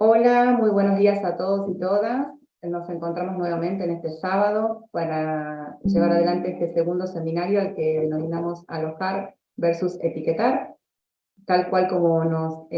Hola, muy buenos días a todos y todas. Nos encontramos nuevamente en este sábado para llevar adelante este segundo seminario al que denominamos Alojar versus Etiquetar. Tal cual como nos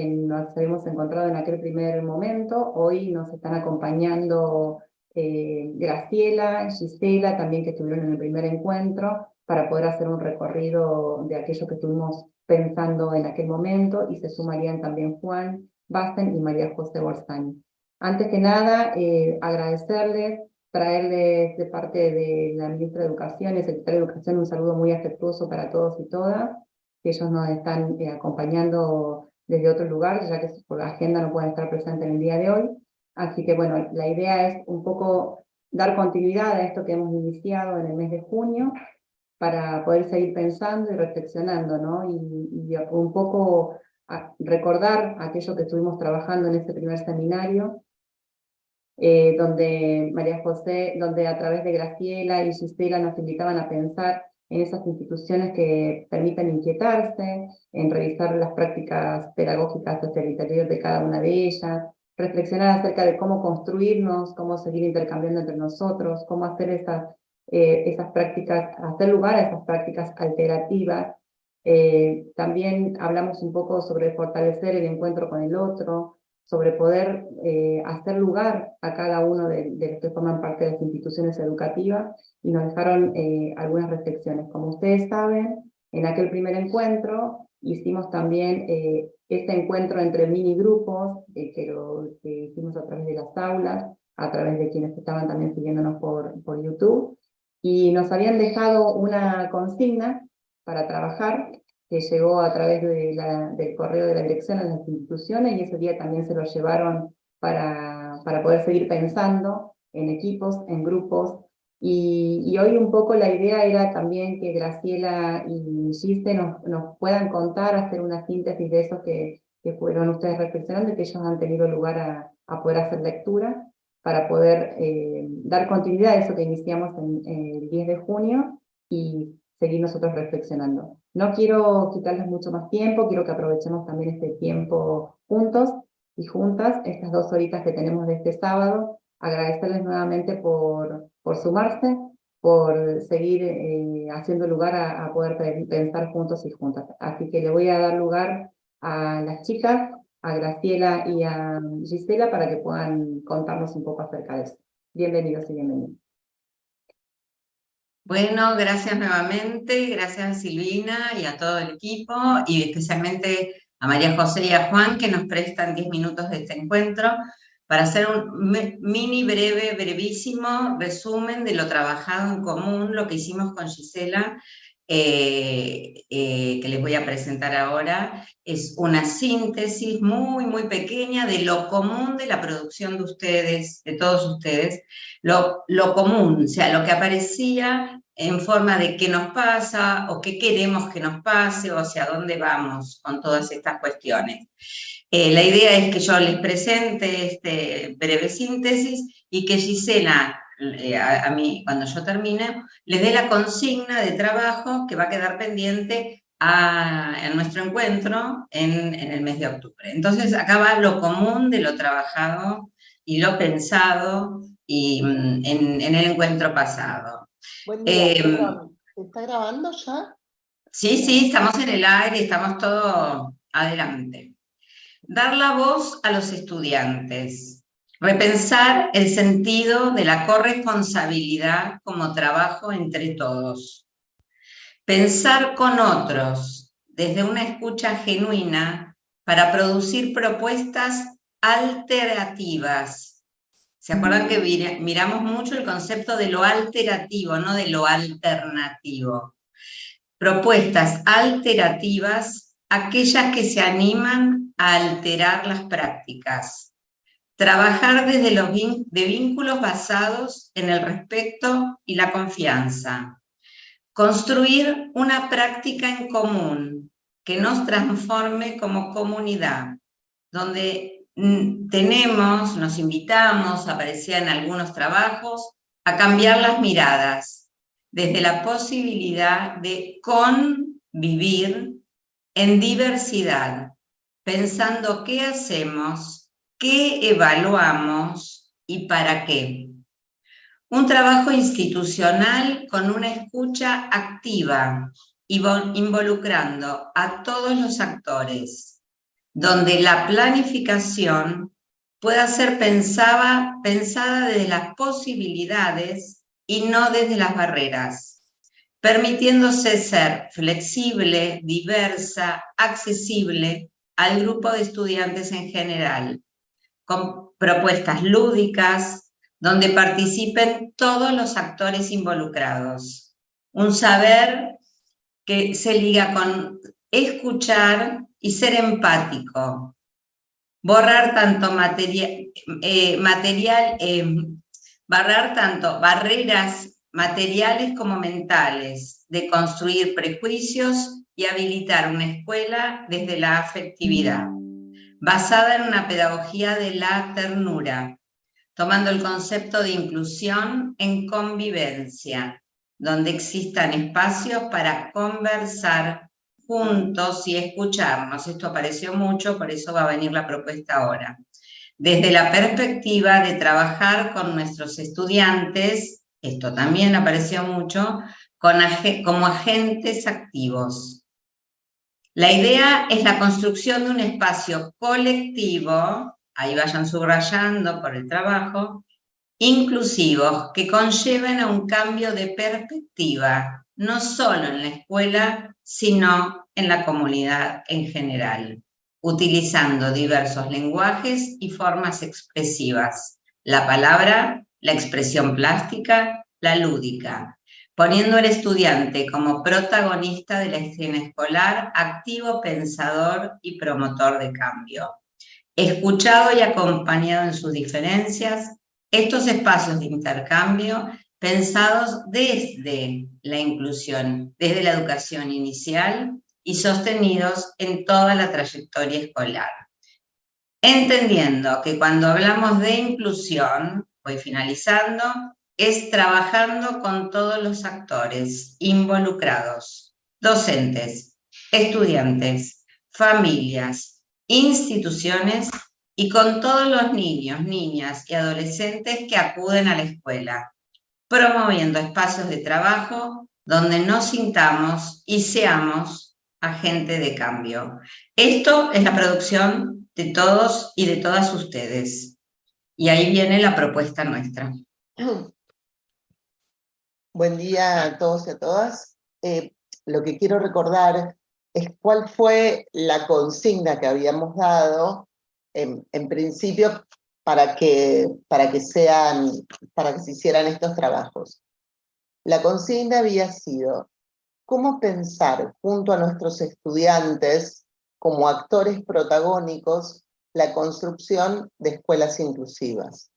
habíamos encontrado en aquel primer momento, hoy nos están acompañando Graciela, Gisela, también que estuvieron en el primer encuentro, para poder hacer un recorrido de aquello que estuvimos pensando en aquel momento, y se sumarían también Juan Basten y María José Borsani. Antes que nada, agradecerles, traerles de parte de la ministra de Educación y el secretario de Educación un saludo muy afectuoso para todos y todas, que ellos nos están acompañando desde otro lugar, ya que por la agenda no pueden estar presentes en el día de hoy. Así que bueno, la idea es un poco dar continuidad a esto que hemos iniciado en el mes de junio, para poder seguir pensando y reflexionando, ¿no? Y un poco recordar aquello que estuvimos trabajando en este primer seminario, donde María José, donde a través de Graciela y Gisela nos invitaban a pensar en esas instituciones que permiten inquietarse, en revisar las prácticas pedagógicas hacia el interior de cada una de ellas, reflexionar acerca de cómo construirnos, cómo seguir intercambiando entre nosotros, cómo hacer esas prácticas, hacer lugar a esas prácticas alterativas. También hablamos un poco sobre fortalecer el encuentro con el otro, sobre poder hacer lugar a cada uno de los que forman parte de las instituciones educativas, y nos dejaron algunas reflexiones. Como ustedes saben, en aquel primer encuentro hicimos también este encuentro entre mini grupos, que hicimos a través de las aulas, a través de quienes estaban también siguiéndonos por YouTube, y nos habían dejado una consigna para trabajar, que llegó a través del correo de la dirección a las instituciones, y ese día también se lo llevaron para poder seguir pensando en equipos, en grupos. Y hoy un poco la idea era también que Graciela y Gise nos puedan contar, hacer una síntesis de eso que fueron ustedes reflexionando y que ellos han tenido lugar a poder hacer lectura, para poder dar continuidad a eso que iniciamos el 10 de junio y seguir nosotros reflexionando. No quiero quitarles mucho más tiempo, quiero que aprovechemos también este tiempo juntos y juntas, estas 2 horitas que tenemos de este sábado. Agradecerles nuevamente por sumarse, por seguir haciendo lugar a poder pensar juntos y juntas. Así que le voy a dar lugar a las chicas, a Graciela y a Gisela, para que puedan contarnos un poco acerca de eso. Bienvenidos y bienvenidas. Bueno, gracias nuevamente, gracias a Silvina y a todo el equipo, y especialmente a María José y a Juan, que nos prestan 10 minutos de este encuentro para hacer un mini brevísimo resumen de lo trabajado en común, lo que hicimos con Gisela, que les voy a presentar ahora. Es una síntesis muy pequeña de lo común de la producción de ustedes, de todos ustedes, lo común, o sea, lo que aparecía en forma de qué nos pasa o qué queremos que nos pase o hacia dónde vamos con todas estas cuestiones. La idea es que yo les presente este breve síntesis y que Gisela, a mí, cuando yo termine, les dé la consigna de trabajo que va a quedar pendiente en nuestro encuentro en el mes de octubre. Entonces, acá va lo común de lo trabajado y lo pensado y, en el encuentro pasado. Buen día, perdón, ¿se está grabando ya? Sí, estamos en el aire, estamos todo adelante. Dar la voz a los estudiantes. Repensar el sentido de la corresponsabilidad como trabajo entre todos. Pensar con otros desde una escucha genuina para producir propuestas alternativas. ¿Se acuerdan que miramos mucho el concepto de lo alternativo, no de lo alternativo? Propuestas alternativas, aquellas que se animan a alterar las prácticas. Trabajar desde de vínculos basados en el respeto y la confianza. Construir una práctica en común que nos transforme como comunidad, donde nos invitamos, aparecía en algunos trabajos, a cambiar las miradas, desde la posibilidad de convivir en diversidad, pensando qué hacemos qué evaluamos y para qué. Un trabajo institucional con una escucha activa, involucrando a todos los actores, donde la planificación pueda ser pensada desde las posibilidades y no desde las barreras, permitiéndose ser flexible, diversa, accesible al grupo de estudiantes en general, con propuestas lúdicas, donde participen todos los actores involucrados. Un saber que se liga con escuchar y ser empático. Borrar tanto barreras materiales como mentales, de construir prejuicios y habilitar una escuela desde la afectividad, basada en una pedagogía de la ternura, tomando el concepto de inclusión en convivencia, donde existan espacios para conversar juntos y escucharnos. Esto apareció mucho, por eso va a venir la propuesta ahora. Desde la perspectiva de trabajar con nuestros estudiantes, esto también apareció mucho, como agentes activos. La idea es la construcción de un espacio colectivo, ahí vayan subrayando por el trabajo, inclusivos, que conlleven a un cambio de perspectiva, no solo en la escuela, sino en la comunidad en general, utilizando diversos lenguajes y formas expresivas, la palabra, la expresión plástica, la lúdica, poniendo al estudiante como protagonista de la escena escolar, activo, pensador y promotor de cambio. Escuchado y acompañado en sus diferencias, estos espacios de intercambio pensados desde la inclusión, desde la educación inicial y sostenidos en toda la trayectoria escolar. Entendiendo que cuando hablamos de inclusión, voy finalizando, es trabajando con todos los actores involucrados, docentes, estudiantes, familias, instituciones y con todos los niños, niñas y adolescentes que acuden a la escuela, promoviendo espacios de trabajo donde nos sintamos y seamos agentes de cambio. Esto es la producción de todos y de todas ustedes. Y ahí viene la propuesta nuestra. Buen día a todos y a todas. Lo que quiero recordar es cuál fue la consigna que habíamos dado en principio para que se hicieran estos trabajos. La consigna había sido cómo pensar junto a nuestros estudiantes como actores protagónicos la construcción de escuelas inclusivas.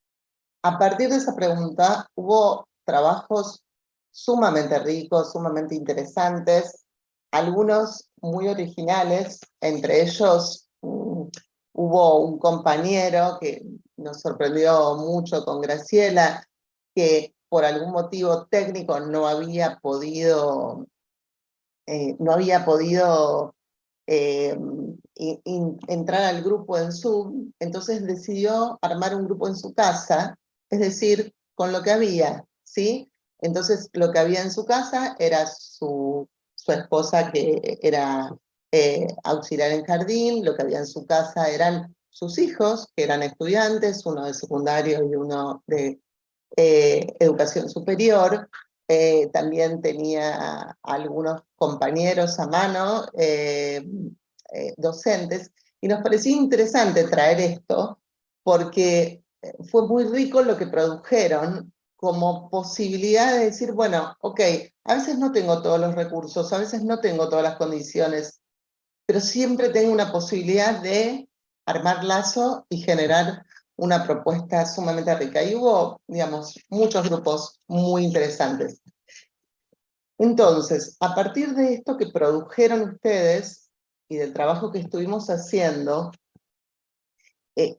A partir de esa pregunta hubo trabajos sumamente ricos, sumamente interesantes, algunos muy originales, entre ellos hubo un compañero que nos sorprendió mucho con Graciela, que por algún motivo técnico no había podido entrar al grupo en Zoom, entonces decidió armar un grupo en su casa, es decir, con lo que había, ¿sí? Entonces, lo que había en su casa era su esposa, que era auxiliar en jardín, lo que había en su casa eran sus hijos, que eran estudiantes, uno de secundario y uno de educación superior. También tenía algunos compañeros a mano, docentes, y nos pareció interesante traer esto, porque fue muy rico lo que produjeron como posibilidad de decir, bueno, ok, a veces no tengo todos los recursos, a veces no tengo todas las condiciones, pero siempre tengo una posibilidad de armar lazo y generar una propuesta sumamente rica. Y hubo, digamos, muchos grupos muy interesantes. Entonces, a partir de esto que produjeron ustedes y del trabajo que estuvimos haciendo,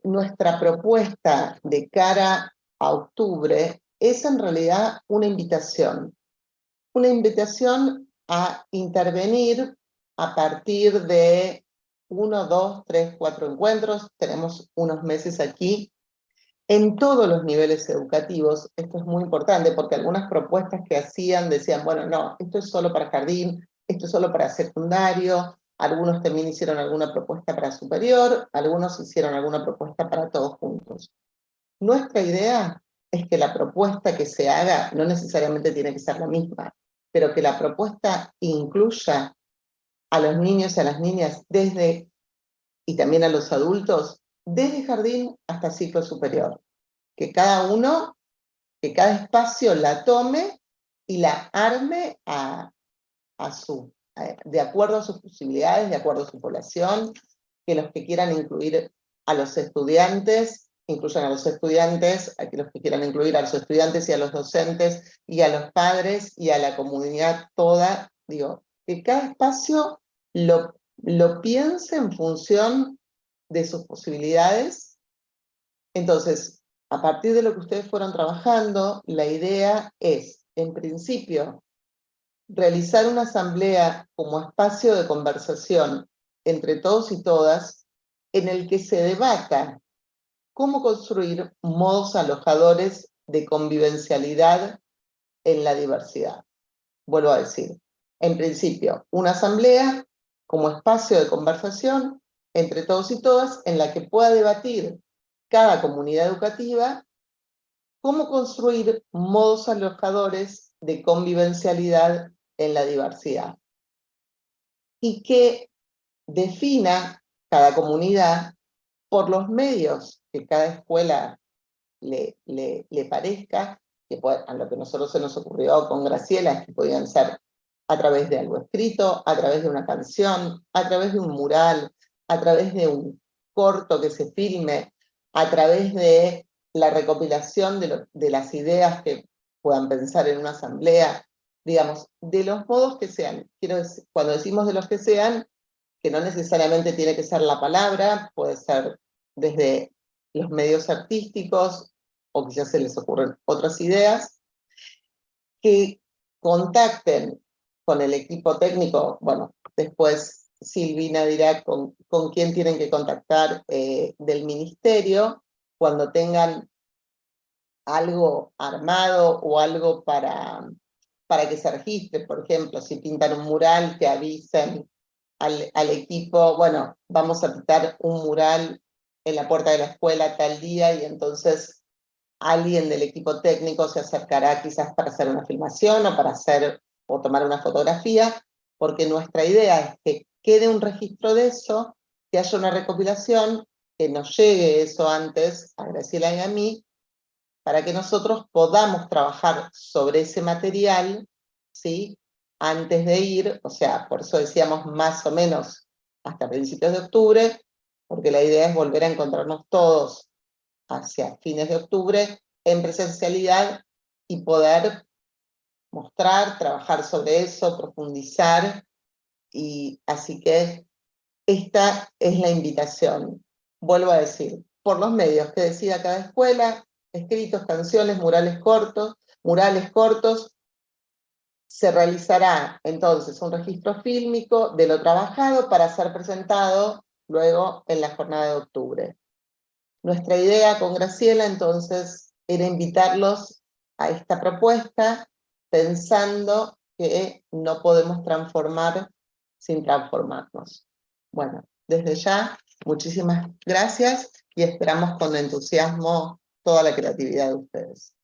nuestra propuesta de cara a octubre es en realidad una invitación a intervenir a partir de 1, 2, 3, 4 encuentros, tenemos unos meses aquí, en todos los niveles educativos. Esto es muy importante porque algunas propuestas que hacían decían, bueno, no, esto es solo para jardín, esto es solo para secundario, algunos también hicieron alguna propuesta para superior, algunos hicieron alguna propuesta para todos juntos. Nuestra idea es que la propuesta que se haga no necesariamente tiene que ser la misma, pero que la propuesta incluya a los niños y a las niñas desde, y también a los adultos, desde jardín hasta ciclo superior. Que cada uno, que cada espacio la tome y la arme de acuerdo a sus posibilidades, de acuerdo a su población, que los que quieran incluir a los estudiantes, incluyan a los estudiantes, a que los que quieran incluir a los estudiantes y a los docentes y a los padres y a la comunidad toda, digo, que cada espacio lo piense en función de sus posibilidades. Entonces, a partir de lo que ustedes fueron trabajando, la idea es, en principio, realizar una asamblea como espacio de conversación entre todos y todas, en el que se debata cómo construir modos alojadores de convivencialidad en la diversidad. Vuelvo a decir, en principio, una asamblea como espacio de conversación entre todos y todas, en la que pueda debatir cada comunidad educativa cómo construir modos alojadores de convivencialidad en la diversidad. Y que defina cada comunidad por los medios que cada escuela le parezca, que a lo que nosotros se nos ocurrió con Graciela es que podían ser a través de algo escrito, a través de una canción, a través de un mural, a través de un corto que se filme, a través de la recopilación de las ideas que puedan pensar en una asamblea, digamos, de los modos que sean. Quiero decir, cuando decimos de los que sean, que no necesariamente tiene que ser la palabra, puede ser desde los medios artísticos, o quizás se les ocurren otras ideas, que contacten con el equipo técnico. Bueno, después Silvina dirá con quién tienen que contactar del ministerio cuando tengan algo armado o algo para que se registre. Por ejemplo, si pintan un mural, que avisen al equipo, bueno, vamos a pintar un mural en la puerta de la escuela tal día, y entonces alguien del equipo técnico se acercará quizás para hacer una filmación o tomar una fotografía, porque nuestra idea es que quede un registro de eso, que haya una recopilación, que nos llegue eso antes a Graciela y a mí, para que nosotros podamos trabajar sobre ese material, ¿sí? Antes de ir, o sea, por eso decíamos más o menos hasta principios de octubre, porque la idea es volver a encontrarnos todos hacia fines de octubre en presencialidad y poder mostrar, trabajar sobre eso, profundizar, y así que esta es la invitación. Vuelvo a decir, por los medios que decida cada escuela, escritos, canciones, murales cortos, se realizará entonces un registro fílmico de lo trabajado para ser presentado luego en la jornada de octubre. Nuestra idea con Graciela entonces era invitarlos a esta propuesta pensando que no podemos transformar sin transformarnos. Bueno, desde ya, muchísimas gracias y esperamos con entusiasmo toda la creatividad de ustedes.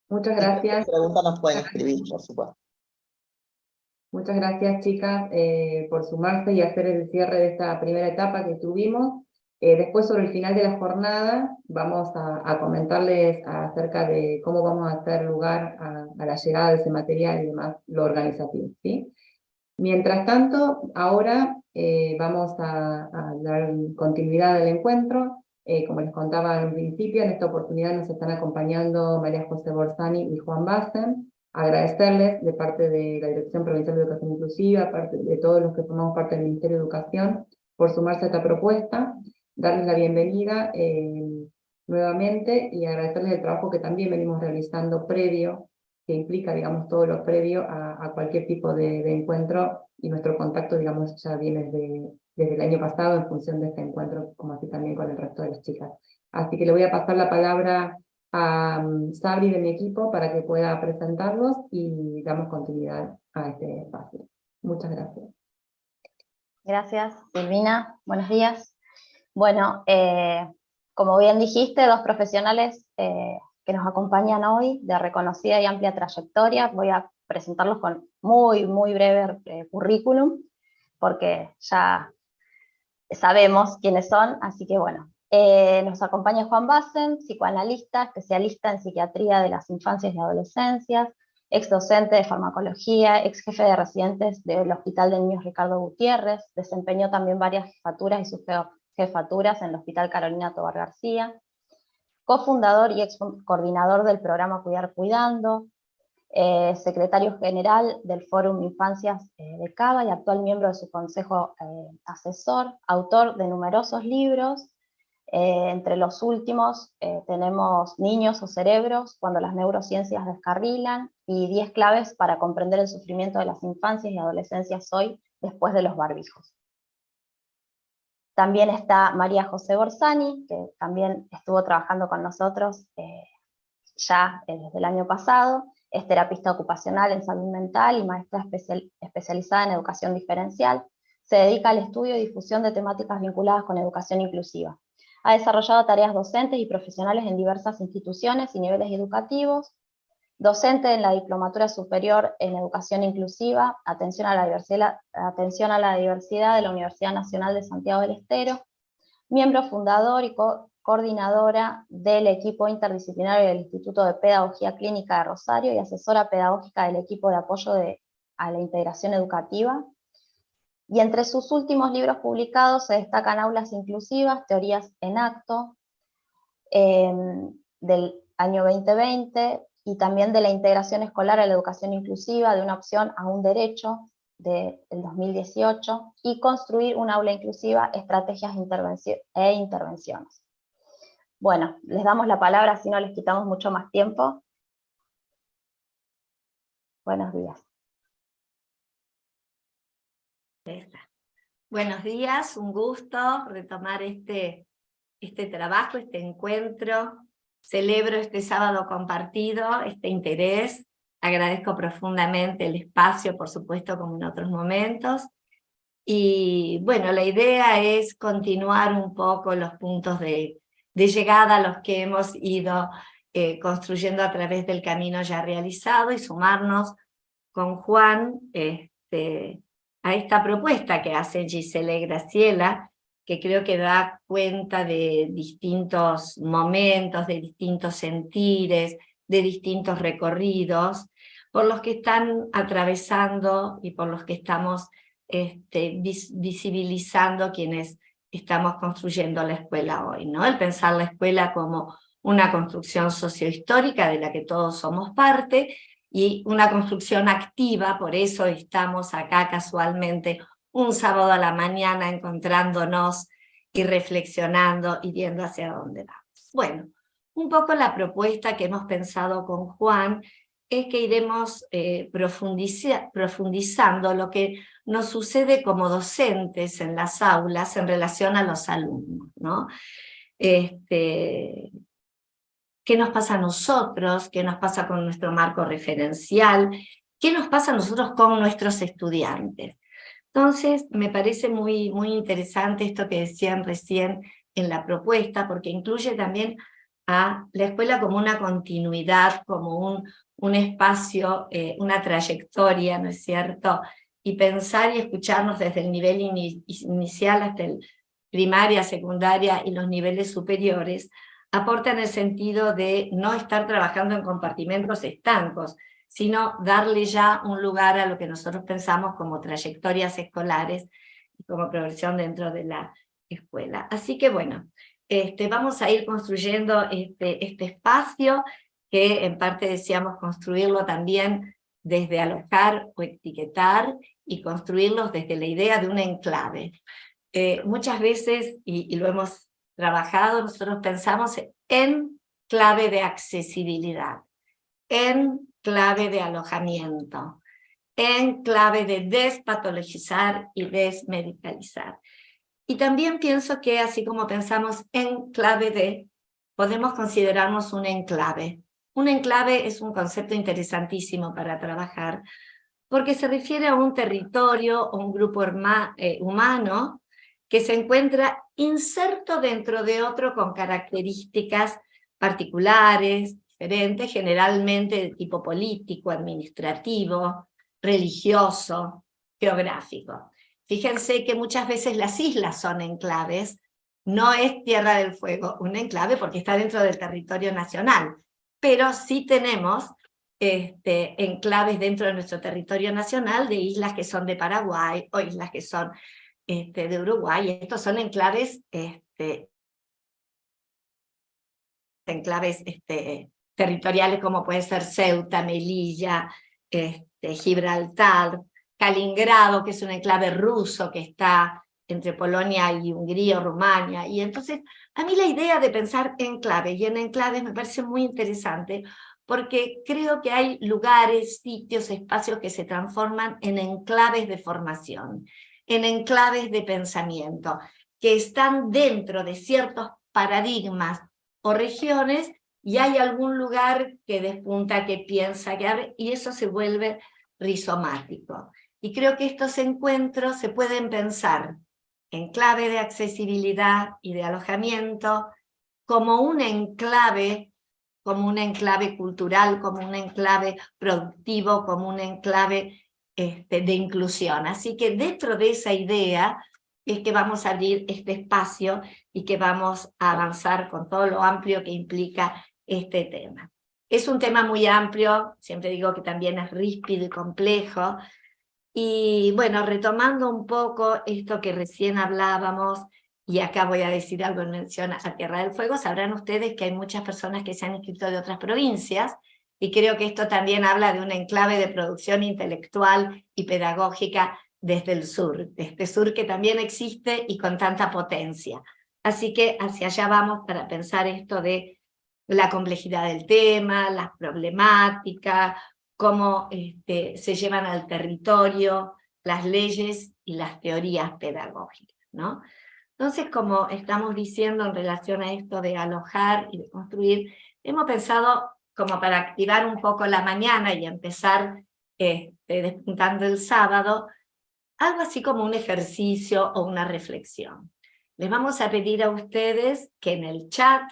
Muchas Si tienen gracias. preguntas nos pueden escribir, por supuesto. Muchas gracias, chicas, por sumarse y hacer el cierre de esta primera etapa que tuvimos. Después, sobre el final de la jornada, vamos a comentarles acerca de cómo vamos a hacer lugar a la llegada de ese material y demás, lo organizativo, ¿sí? Mientras tanto, ahora vamos a dar continuidad al encuentro. Como les contaba en principio, en esta oportunidad nos están acompañando María José Borsani y Juan Bassen. Agradecerles de parte de la Dirección Provincial de Educación Inclusiva, parte de todos los que formamos parte del Ministerio de Educación, por sumarse a esta propuesta, darles la bienvenida nuevamente y agradecerles el trabajo que también venimos realizando previo que implica, digamos, todo lo previo a cualquier tipo de encuentro, y nuestro contacto, digamos, ya viene desde el año pasado en función de este encuentro, como así también con el resto de las chicas. Así que le voy a pasar la palabra a Sabri de mi equipo para que pueda presentarlos y damos continuidad a este espacio. Muchas gracias. Gracias, Silvina. Buenos días. Bueno, como bien dijiste, dos profesionales que nos acompañan hoy, de reconocida y amplia trayectoria. Voy a presentarlos con muy breve currículum, porque ya sabemos quiénes son, así que bueno. Nos acompaña Juan Bassen, psicoanalista, especialista en psiquiatría de las infancias y adolescencias, ex docente de farmacología, ex jefe de residentes del Hospital de Niños Ricardo Gutiérrez, desempeñó también varias jefaturas y subjefaturas en el Hospital Carolina Tovar García, cofundador y ex coordinador del programa Cuidar Cuidando, secretario general del Fórum Infancias de Cava y actual miembro de su consejo asesor, autor de numerosos libros. Entre los últimos tenemos Niños o Cerebros, cuando las neurociencias descarrilan, y 10 claves para comprender el sufrimiento de las infancias y adolescencias hoy, después de los barbijos. También está María José Borsani, que también estuvo trabajando con nosotros ya desde el año pasado. Es terapista ocupacional en salud mental y maestra especializada en educación diferencial. Se dedica al estudio y difusión de temáticas vinculadas con educación inclusiva. Ha desarrollado tareas docentes y profesionales en diversas instituciones y niveles educativos. Docente en la Diplomatura Superior en Educación Inclusiva, atención a la diversidad de la Universidad Nacional de Santiago del Estero. Miembro fundador y coordinadora del equipo interdisciplinario del Instituto de Pedagogía Clínica de Rosario y asesora pedagógica del equipo de apoyo a la integración educativa. Y entre sus últimos libros publicados se destacan Aulas Inclusivas, Teorías en Acto, del año 2020, y también de la integración escolar a la educación inclusiva, de una opción a un derecho, del 2018, y Construir un aula inclusiva, estrategias e intervenciones. Bueno, les damos la palabra, así no les quitamos mucho más tiempo. Buenos días. Buenos días, un gusto retomar este trabajo, este encuentro. Celebro este sábado compartido, este interés. Agradezco profundamente el espacio, por supuesto, como en otros momentos. Y bueno, la idea es continuar un poco los puntos de llegada a los que hemos ido construyendo a través del camino ya realizado y sumarnos con Juan a esta propuesta que hace Gisela Graciela, que creo que da cuenta de distintos momentos, de distintos sentires, de distintos recorridos, por los que están atravesando y por los que estamos visibilizando quienes estamos construyendo la escuela hoy, ¿no? El pensar la escuela como una construcción sociohistórica de la que todos somos parte, y una construcción activa, por eso estamos acá casualmente un sábado a la mañana encontrándonos y reflexionando y viendo hacia dónde vamos. Bueno, un poco la propuesta que hemos pensado con Juan es que iremos profundizando lo que nos sucede como docentes en las aulas en relación a los alumnos, ¿no? ¿Qué nos pasa a nosotros? ¿Qué nos pasa con nuestro marco referencial? ¿Qué nos pasa a nosotros con nuestros estudiantes? Entonces, me parece muy interesante esto que decían recién en la propuesta, porque incluye también a la escuela como una continuidad, como un espacio, una trayectoria, ¿no es cierto? Y pensar y escucharnos desde el nivel inicial hasta el primaria, secundaria y los niveles superiores, aporta en el sentido de no estar trabajando en compartimentos estancos, sino darle ya un lugar a lo que nosotros pensamos como trayectorias escolares y como progresión dentro de la escuela. Así que bueno, vamos a ir construyendo este espacio, que en parte deseamos construirlo también desde alojar o etiquetar, y construirlos desde la idea de un enclave. Muchas veces, y lo hemos trabajado, nosotros pensamos en clave de accesibilidad, en clave de alojamiento, en clave de despatologizar y desmedicalizar. Y también pienso que así como pensamos en clave de, podemos considerarnos un enclave. Un enclave es un concepto interesantísimo para trabajar, porque se refiere a un territorio o un grupo humano que se encuentra inserto dentro de otro con características particulares, diferentes, generalmente de tipo político, administrativo, religioso, geográfico. Fíjense que muchas veces las islas son enclaves, no es Tierra del Fuego un enclave porque está dentro del territorio nacional, pero sí tenemos enclaves dentro de nuestro territorio nacional de islas que son de Paraguay o islas que son de Uruguay. Estos son enclaves, territoriales como puede ser Ceuta, Melilla, Gibraltar, Kaliningrado, que es un enclave ruso que está entre Polonia y Hungría o Rumania. Y entonces, a mí la idea de pensar enclaves y en enclaves me parece muy interesante, porque creo que hay lugares, sitios, espacios que se transforman en enclaves de formación, en enclaves de pensamiento, que están dentro de ciertos paradigmas o regiones, y hay algún lugar que despunta, que piensa, que abre, y eso se vuelve rizomático. Y creo que estos encuentros se pueden pensar en clave de accesibilidad y de alojamiento, como un enclave cultural, como un enclave productivo, como un enclave de inclusión. Así que dentro de esa idea es que vamos a abrir este espacio y que vamos a avanzar con todo lo amplio que implica este tema. Es un tema muy amplio, siempre digo que también es ríspido y complejo, y bueno, retomando un poco esto que recién hablábamos, y acá voy a decir algo en mención a Tierra del Fuego, sabrán ustedes que hay muchas personas que se han inscrito de otras provincias, y creo que esto también habla de un enclave de producción intelectual y pedagógica desde el sur, de este sur que también existe y con tanta potencia. Así que hacia allá vamos para pensar esto de la complejidad del tema, las problemáticas, cómo se llevan al territorio las leyes y las teorías pedagógicas, ¿no? Entonces, como estamos diciendo en relación a esto de alojar y de construir, hemos pensado como para activar un poco la mañana y empezar despuntando el sábado, algo así como un ejercicio o una reflexión. Les vamos a pedir a ustedes que en el chat,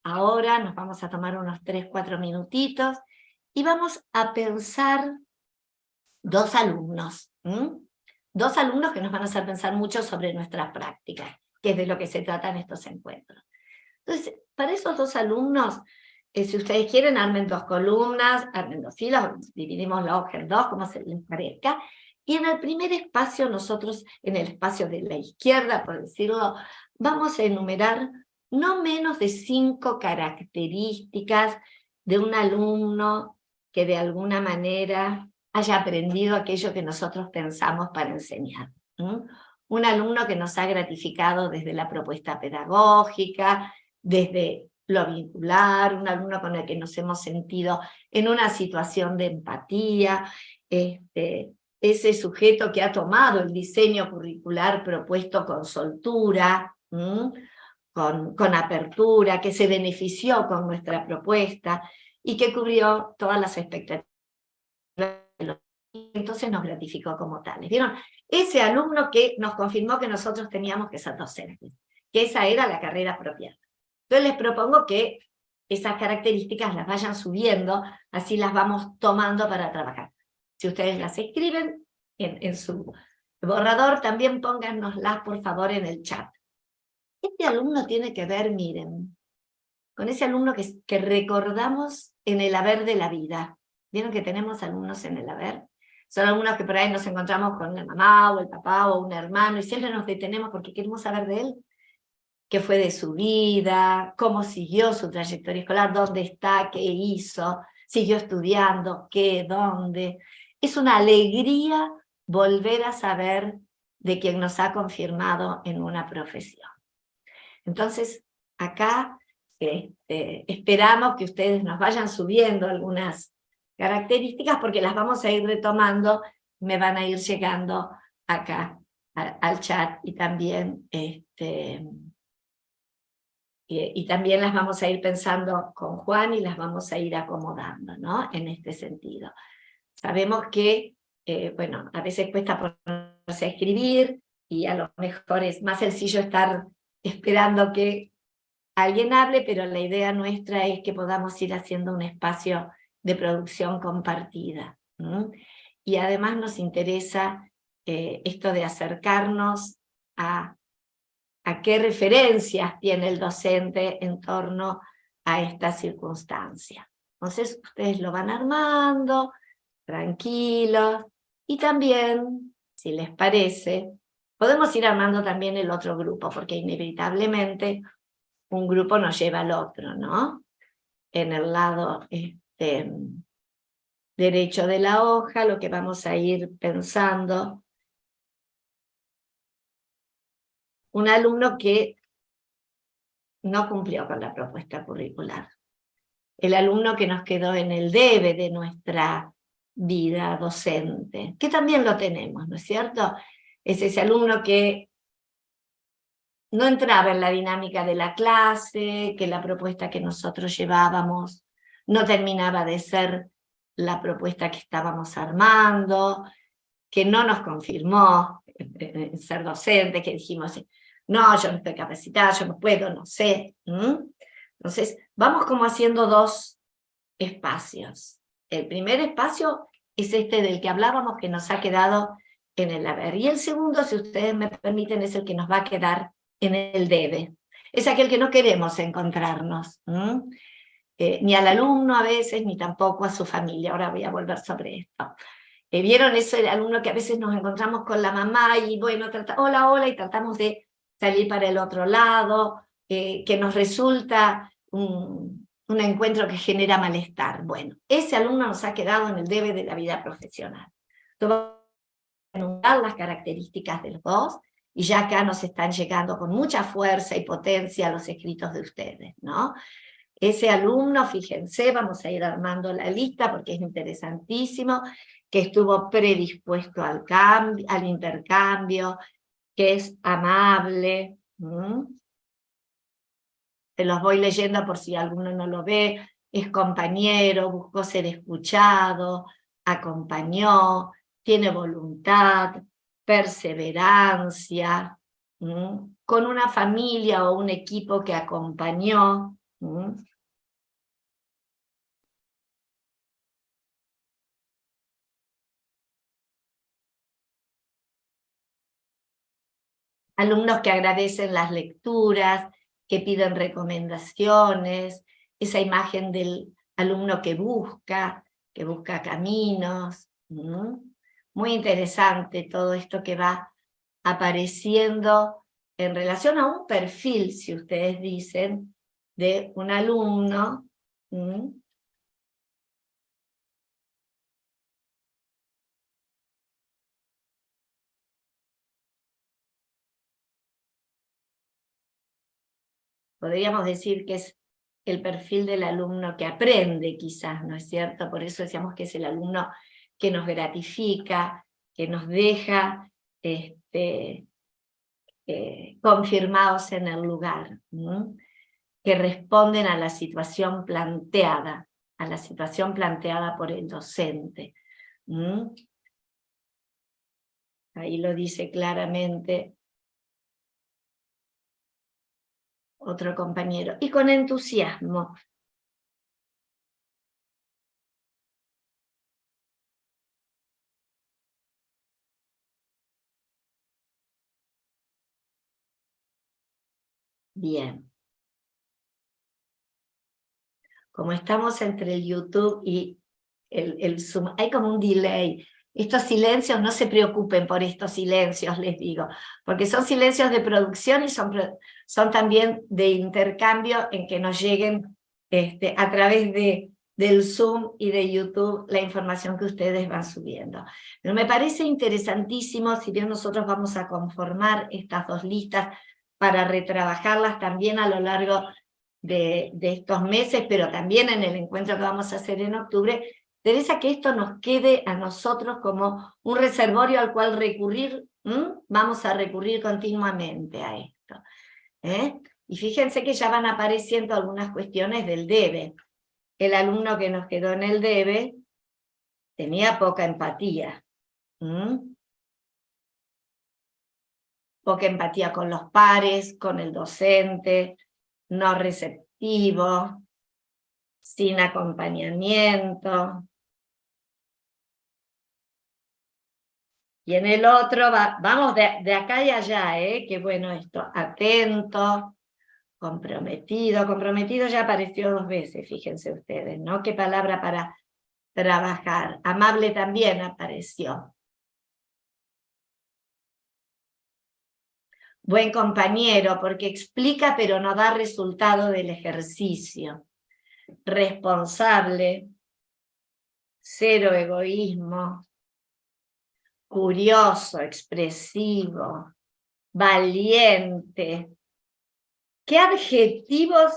ahora nos vamos a tomar unos 3-4 minutitos, y vamos a pensar dos alumnos que nos van a hacer pensar mucho sobre nuestras prácticas, que es de lo que se tratan estos encuentros. Entonces, para esos dos alumnos, si ustedes quieren, armen 2 columnas, armen 2 filas, dividimos la hoja en 2, como se les parezca, y en el primer espacio nosotros, en el espacio de la izquierda, por decirlo, vamos a enumerar no menos de 5 características de un alumno que de alguna manera haya aprendido aquello que nosotros pensamos para enseñar. Un alumno que nos ha gratificado desde la propuesta pedagógica, desde lo vincular, un alumno con el que nos hemos sentido en una situación de empatía, ese sujeto que ha tomado el diseño curricular propuesto con soltura, con apertura, que se benefició con nuestra propuesta y que cubrió todas las expectativas. Entonces nos gratificó como tales. ¿Vieron? Ese alumno que nos confirmó que nosotros teníamos que ser docentes, que esa era la carrera apropiada. Entonces les propongo que esas características las vayan subiendo, así las vamos tomando para trabajar. Si ustedes las escriben en su borrador, también pónganoslas por favor en el chat. Este alumno tiene que ver, miren, con ese alumno que recordamos en el haber de la vida. ¿Vieron que tenemos alumnos en el haber? Son alumnos que por ahí nos encontramos con la mamá o el papá o un hermano y siempre nos detenemos porque queremos saber de él, qué fue de su vida, cómo siguió su trayectoria escolar, dónde está, qué hizo, siguió estudiando, qué, dónde. Es una alegría volver a saber de quien nos ha confirmado en una profesión. Entonces, acá esperamos que ustedes nos vayan subiendo algunas características porque las vamos a ir retomando, me van a ir llegando acá al chat y también, y también las vamos a ir pensando con Juan y las vamos a ir acomodando, ¿no? En este sentido. Sabemos que, bueno, a veces cuesta ponerse a escribir y a lo mejor es más sencillo estar esperando que alguien hable, pero la idea nuestra es que podamos ir haciendo un espacio de producción compartida. Y además nos interesa esto de acercarnos a qué referencias tiene el docente en torno a esta circunstancia. Entonces ustedes lo van armando, tranquilos, y también, si les parece, podemos ir armando también el otro grupo, porque inevitablemente un grupo nos lleva al otro, ¿no? En el lado derecho de la hoja, lo que vamos a ir pensando, un alumno que no cumplió con la propuesta curricular, el alumno que nos quedó en el debe de nuestra vida docente, que también lo tenemos, ¿no es cierto? Es ese alumno que no entraba en la dinámica de la clase, que la propuesta que nosotros llevábamos no terminaba de ser la propuesta que estábamos armando, que no nos confirmó en ser docente, que dijimos, no, yo no estoy capacitada, yo no puedo, no sé. Entonces, vamos como haciendo dos espacios. El primer espacio es este del que hablábamos, que nos ha quedado en el haber. Y el segundo, si ustedes me permiten, es el que nos va a quedar en el debe. Es aquel que no queremos encontrarnos, ni al alumno a veces, ni tampoco a su familia. Ahora voy a volver sobre esto. ¿Vieron eso del alumno que a veces nos encontramos con la mamá y bueno, hola, hola, y tratamos de salir para el otro lado, que nos resulta un encuentro que genera malestar? Bueno, ese alumno nos ha quedado en el debe de la vida profesional. Entonces, vamos a enumerar las características de los dos, y ya acá nos están llegando con mucha fuerza y potencia los escritos de ustedes, ¿no? Ese alumno, fíjense, vamos a ir armando la lista porque es interesantísimo, que estuvo predispuesto al cambio, al intercambio, que es amable. Se los voy leyendo por si alguno no lo ve. Es compañero, buscó ser escuchado, acompañó, tiene voluntad, perseverancia, con una familia o un equipo que acompañó. Alumnos que agradecen las lecturas, que piden recomendaciones, esa imagen del alumno que busca caminos. Muy interesante todo esto que va apareciendo en relación a un perfil, si ustedes dicen, de un alumno. Podríamos decir que es el perfil del alumno que aprende, quizás, ¿no es cierto? Por eso decíamos que es el alumno que nos gratifica, que nos deja confirmados en el lugar, que responden a la situación planteada por el docente. Ahí lo dice claramente otro compañero, y con entusiasmo. Bien. Como estamos entre el YouTube y el Zoom, hay como un delay. Estos silencios, no se preocupen por estos silencios, les digo, porque son silencios de producción y son también de intercambio en que nos lleguen a través del Zoom y de YouTube la información que ustedes van subiendo. Pero me parece interesantísimo, si bien nosotros vamos a conformar estas dos listas para retrabajarlas también a lo largo de estos meses, pero también en el encuentro que vamos a hacer en octubre, interesa que esto nos quede a nosotros como un reservorio al cual recurrir. Vamos a recurrir continuamente a esto. Y fíjense que ya van apareciendo algunas cuestiones del debe. El alumno que nos quedó en el debe tenía poca empatía. Poca empatía con los pares, con el docente, no receptivo, sin acompañamiento. Y en el otro, vamos de acá y allá, qué bueno esto, atento, comprometido. Comprometido ya apareció 2 veces, fíjense ustedes, ¿no? Qué palabra para trabajar. Amable también apareció. Buen compañero, porque explica pero no da resultado del ejercicio. Responsable, cero egoísmo, curioso, expresivo, valiente. ¿Qué adjetivos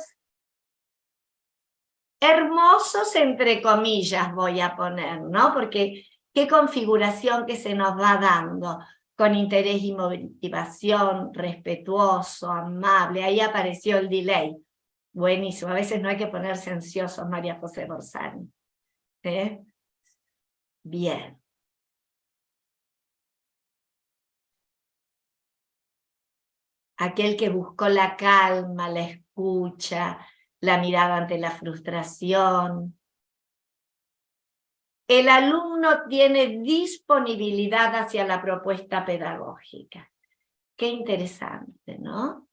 hermosos, entre comillas, voy a poner, ¿no? Porque qué configuración que se nos va dando, con interés y motivación, respetuoso, amable. Ahí apareció el delay. Buenísimo, a veces no hay que ponerse ansiosos, María José Borsani. Bien. Aquel que buscó la calma, la escucha, la mirada ante la frustración. El alumno tiene disponibilidad hacia la propuesta pedagógica. Qué interesante, ¿no?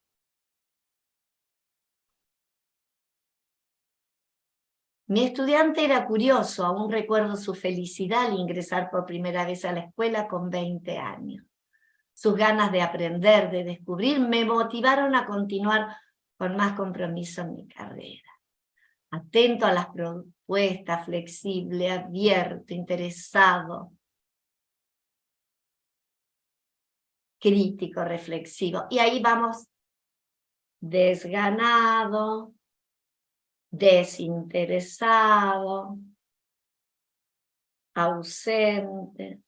Mi estudiante era curioso, aún recuerdo su felicidad al ingresar por primera vez a la escuela con 20 años. Sus ganas de aprender, de descubrir, me motivaron a continuar con más compromiso en mi carrera. Atento a las propuestas, flexible, abierto, interesado, crítico, reflexivo. Y ahí vamos, desganado, desinteresado, ausente,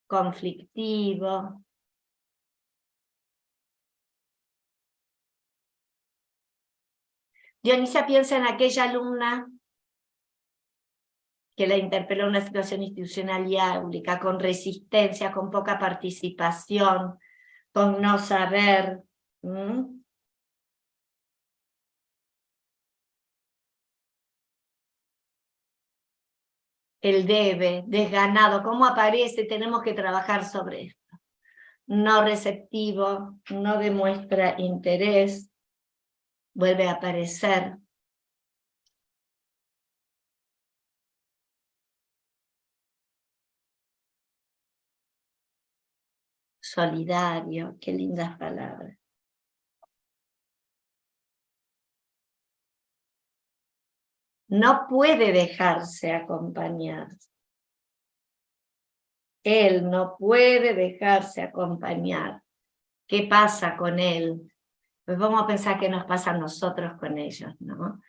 conflictivo. Dionisia piensa en aquella alumna que la interpeló en una situación institucional y áulica, con resistencia, con poca participación, con no saber. El debe, desganado, ¿cómo aparece? Tenemos que trabajar sobre esto. No receptivo, no demuestra interés, vuelve a aparecer. Solidario, qué lindas palabras. No puede dejarse acompañar. Él no puede dejarse acompañar. ¿Qué pasa con él? Pues vamos a pensar qué nos pasa a nosotros con ellos, ¿no?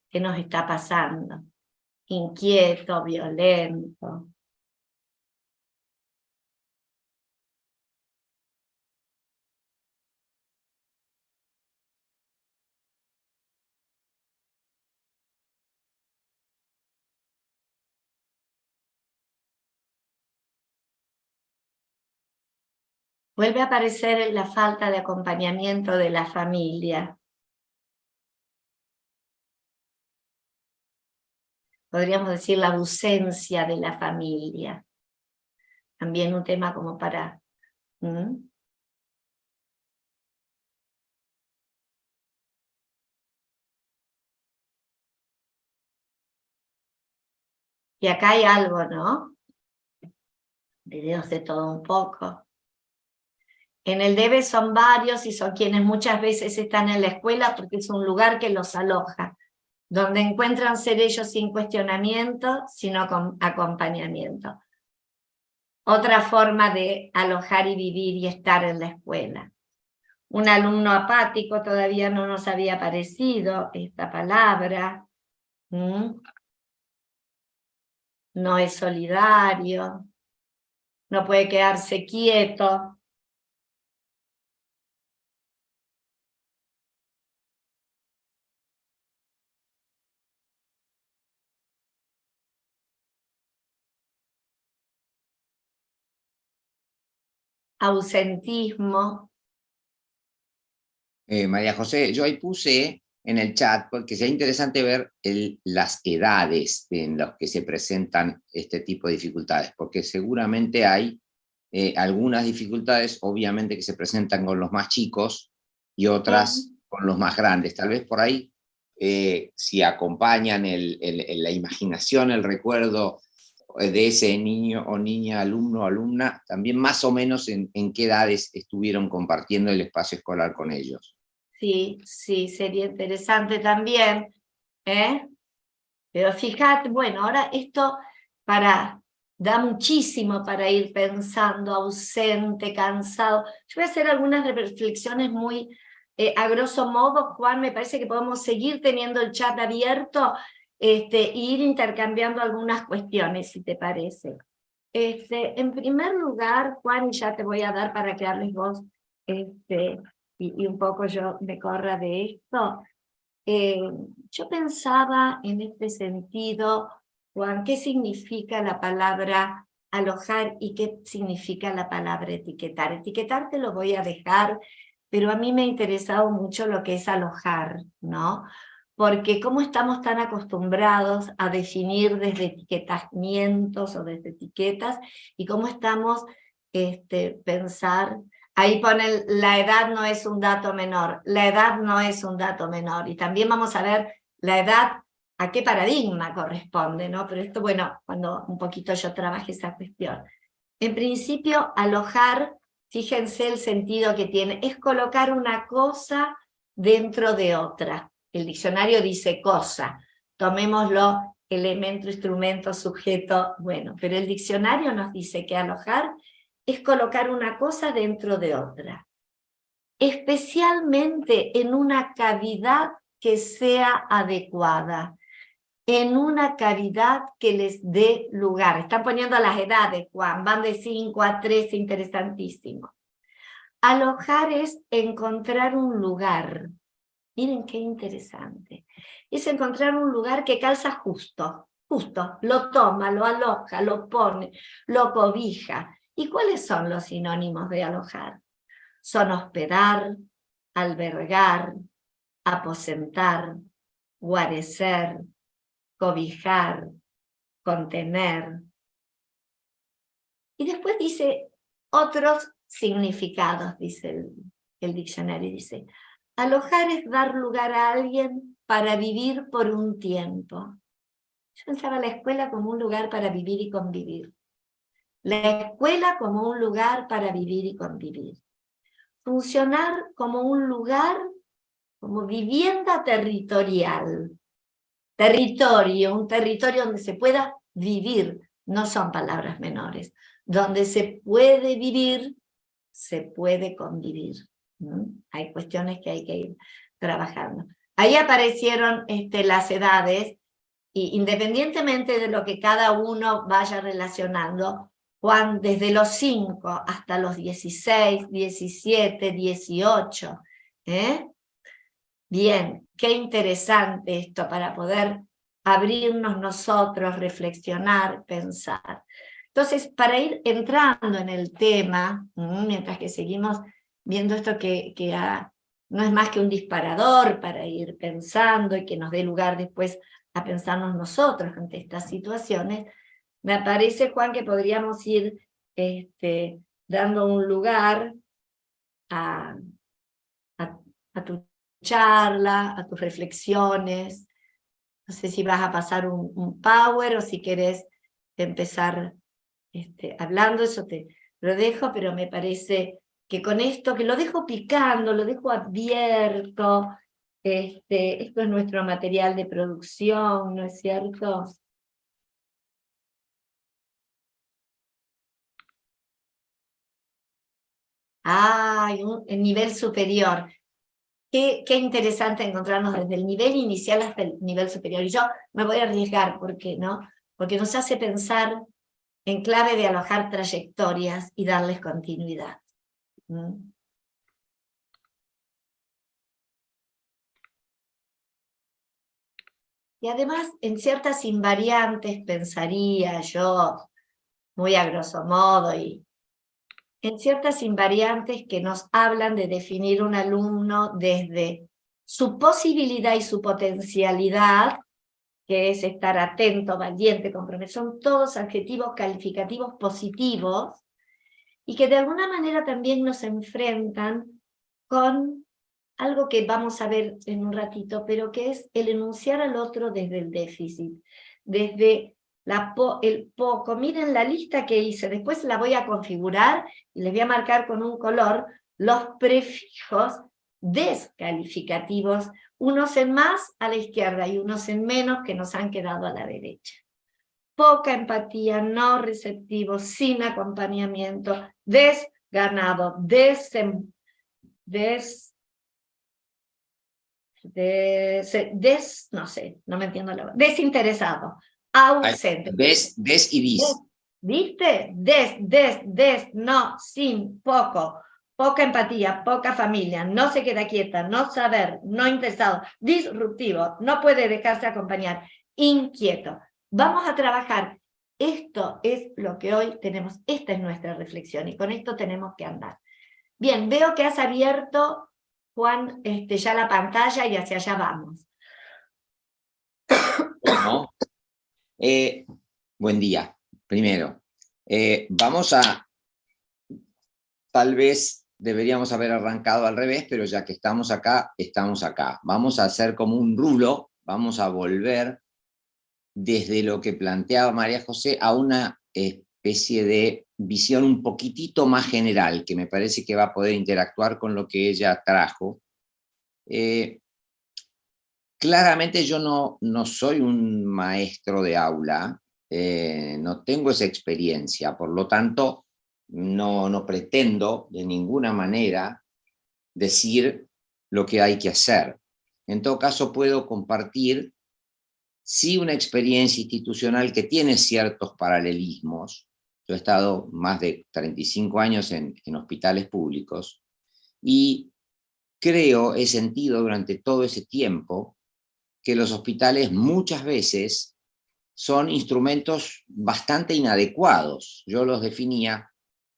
¿Qué nos está pasando? Inquieto, violento. Vuelve a aparecer la falta de acompañamiento de la familia. Podríamos decir la ausencia de la familia. También un tema como para... Y acá hay algo, ¿no? Videos de todo un poco. En el debe son varios y son quienes muchas veces están en la escuela porque es un lugar que los aloja, donde encuentran ser ellos sin cuestionamiento, sino con acompañamiento. Otra forma de alojar y vivir y estar en la escuela. Un alumno apático, todavía no nos había aparecido esta palabra. no es solidario, no puede quedarse quieto. Ausentismo. María José, yo ahí puse en el chat porque sería interesante ver las edades en las que se presentan este tipo de dificultades, porque seguramente hay algunas dificultades, obviamente, que se presentan con los más chicos y otras con los más grandes. Tal vez por ahí, si acompañan la imaginación, el recuerdo de ese niño o niña, alumno o alumna, también más o menos en qué edades estuvieron compartiendo el espacio escolar con ellos. Sí, sí, sería interesante también, ¿eh? Pero fíjate, bueno, ahora esto da muchísimo para ir pensando, ausente, cansado. Yo voy a hacer algunas reflexiones muy, a grosso modo, Juan, me parece que podemos seguir teniendo el chat abierto e ir intercambiando algunas cuestiones, si te parece. En primer lugar, Juan, y ya te voy a dar para que hables vos, y un poco yo me corra de esto. Yo pensaba en este sentido, Juan, ¿qué significa la palabra alojar y qué significa la palabra etiquetar? Etiquetar te lo voy a dejar, pero a mí me ha interesado mucho lo que es alojar, ¿no? Porque cómo estamos tan acostumbrados a definir desde etiquetamientos o desde etiquetas, y cómo estamos pensar. Ahí ponen, la edad no es un dato menor, la edad no es un dato menor, y también vamos a ver la edad a qué paradigma corresponde, ¿no? Pero esto, bueno, cuando un poquito yo trabajé esa cuestión. En principio, alojar, fíjense el sentido que tiene, es colocar una cosa dentro de otra. El diccionario dice cosa, tomémoslo elemento, instrumento, sujeto, bueno, pero el diccionario nos dice que alojar es colocar una cosa dentro de otra, especialmente en una cavidad que sea adecuada, en una cavidad que les dé lugar. Están poniendo las edades, Juan, van de 5 a 13, interesantísimo. Alojar es encontrar un lugar. Miren qué interesante. Es encontrar un lugar que calza justo, lo toma, lo aloja, lo pone, lo cobija. ¿Y cuáles son los sinónimos de alojar? Son hospedar, albergar, aposentar, guarecer, cobijar, contener. Y después dice otros significados, dice el diccionario, dice, alojar es dar lugar a alguien para vivir por un tiempo. Yo pensaba la escuela como un lugar para vivir y convivir. La escuela como un lugar para vivir y convivir. Funcionar como un lugar, como vivienda territorial. Territorio, un territorio donde se pueda vivir, no son palabras menores. Donde se puede vivir, se puede convivir. Hay cuestiones que hay que ir trabajando. Ahí aparecieron las edades, y independientemente de lo que cada uno vaya relacionando, Juan, desde los 5 hasta los 16, 17, 18. Bien, qué interesante esto para poder abrirnos nosotros, reflexionar, pensar. Entonces, para ir entrando en el tema, mientras que seguimos viendo esto que no es más que un disparador para ir pensando y que nos dé lugar después a pensarnos nosotros ante estas situaciones, me parece, Juan, que podríamos ir dando un lugar a tu charla, a tus reflexiones. No sé si vas a pasar un power o si querés empezar hablando, eso te lo dejo, pero me parece que con esto, que lo dejo picando, lo dejo abierto, esto es nuestro material de producción, ¿no es cierto? El nivel superior. Qué interesante encontrarnos desde el nivel inicial hasta el nivel superior. Y yo me voy a arriesgar, ¿por qué no? porque nos hace pensar en clave de alojar trayectorias y darles continuidad. ¿Mm? Y además, en ciertas invariantes, pensaría yo, muy a grosso modo, y en ciertas invariantes que nos hablan de definir un alumno desde su posibilidad y su potencialidad, que es estar atento, valiente, comprometido, son todos adjetivos calificativos positivos, y que de alguna manera también nos enfrentan con algo que vamos a ver en un ratito, pero que es el enunciar al otro desde el déficit, desde el poco. Miren la lista que hice, después la voy a configurar y les voy a marcar con un color los prefijos descalificativos, unos en más a la izquierda y unos en menos que nos han quedado a la derecha. Poca empatía, no receptivo, sin acompañamiento, desganado, no sé, no me entiendo la verdad, desinteresado, ausente. Des y dis. ¿Viste? No, sin, poco, poca empatía, poca familia, no se queda quieta, no saber, no interesado, disruptivo, no puede dejarse acompañar, inquieto. Vamos a trabajar. Esto es lo que hoy tenemos, esta es nuestra reflexión y con esto tenemos que andar. Bien, veo que has abierto, Juan, ya la pantalla y hacia allá vamos. ¿No? Buen día, primero. Vamos a, tal vez deberíamos haber arrancado al revés, pero ya que estamos acá, estamos acá. Vamos a hacer como un rulo, vamos a volver desde lo que planteaba María José a una especie de visión un poquitito más general, que me parece que va a poder interactuar con lo que ella trajo. Claramente yo no soy un maestro de aula, no tengo esa experiencia, por lo tanto no pretendo de ninguna manera decir lo que hay que hacer. En todo caso puedo compartir sí una experiencia institucional que tiene ciertos paralelismos. Yo he estado más de 35 años en hospitales públicos y he sentido durante todo ese tiempo que los hospitales muchas veces son instrumentos bastante inadecuados. Yo los definía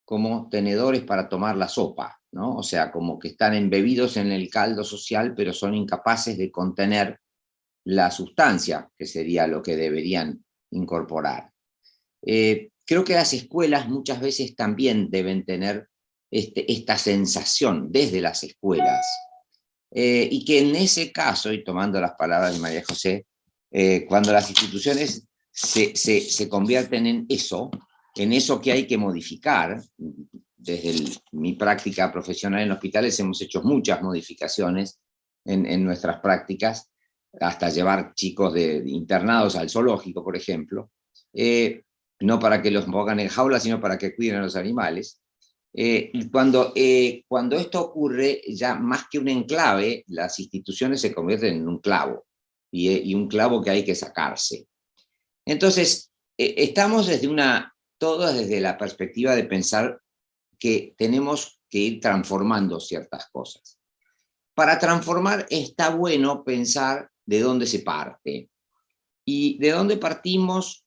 como tenedores para tomar la sopa, ¿no? O sea, como que están embebidos en el caldo social, pero son incapaces de contener la sustancia, que sería lo que deberían incorporar. Creo que las escuelas muchas veces también deben tener esta sensación desde las escuelas. Y que en ese caso, y tomando las palabras de María José, cuando las instituciones se convierten en eso que hay que modificar, desde mi práctica profesional en hospitales hemos hecho muchas modificaciones en nuestras prácticas, hasta llevar chicos internados al zoológico, por ejemplo, no para que los pongan en jaulas, sino para que cuiden a los animales. Cuando esto ocurre, ya más que un enclave, las instituciones se convierten en un clavo, y un clavo que hay que sacarse. Entonces, estamos todos desde la perspectiva de pensar que tenemos que ir transformando ciertas cosas. Para transformar está bueno pensar de dónde se parte. Y de dónde partimos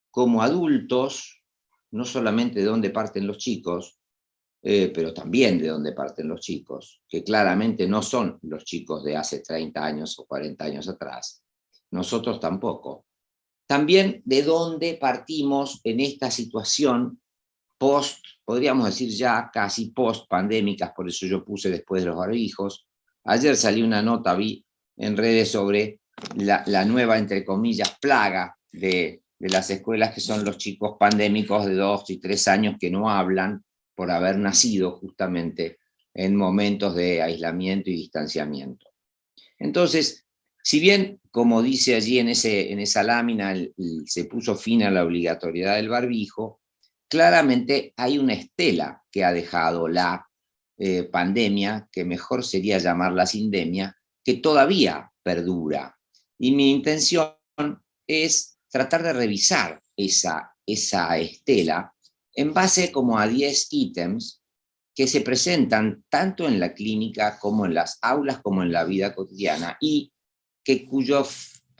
como adultos, no solamente de dónde parten los chicos, pero también de dónde parten los chicos, que claramente no son los chicos de hace 30 años o 40 años atrás. Nosotros tampoco. También de dónde partimos en esta situación podríamos decir ya casi post-pandémicas, por eso yo puse después de los barbijos. Ayer salió una nota, vi en redes sobre la nueva, entre comillas, plaga de las escuelas, que son los chicos pandémicos de 2 y 3 años que no hablan por haber nacido justamente en momentos de aislamiento y distanciamiento. Entonces, si bien, como dice allí en esa lámina, se puso fin a la obligatoriedad del barbijo, claramente hay una estela que ha dejado la pandemia, que mejor sería llamarla sindemia, que todavía perdura. Y mi intención es tratar de revisar esa estela en base como a 10 ítems que se presentan tanto en la clínica como en las aulas, como en la vida cotidiana, y que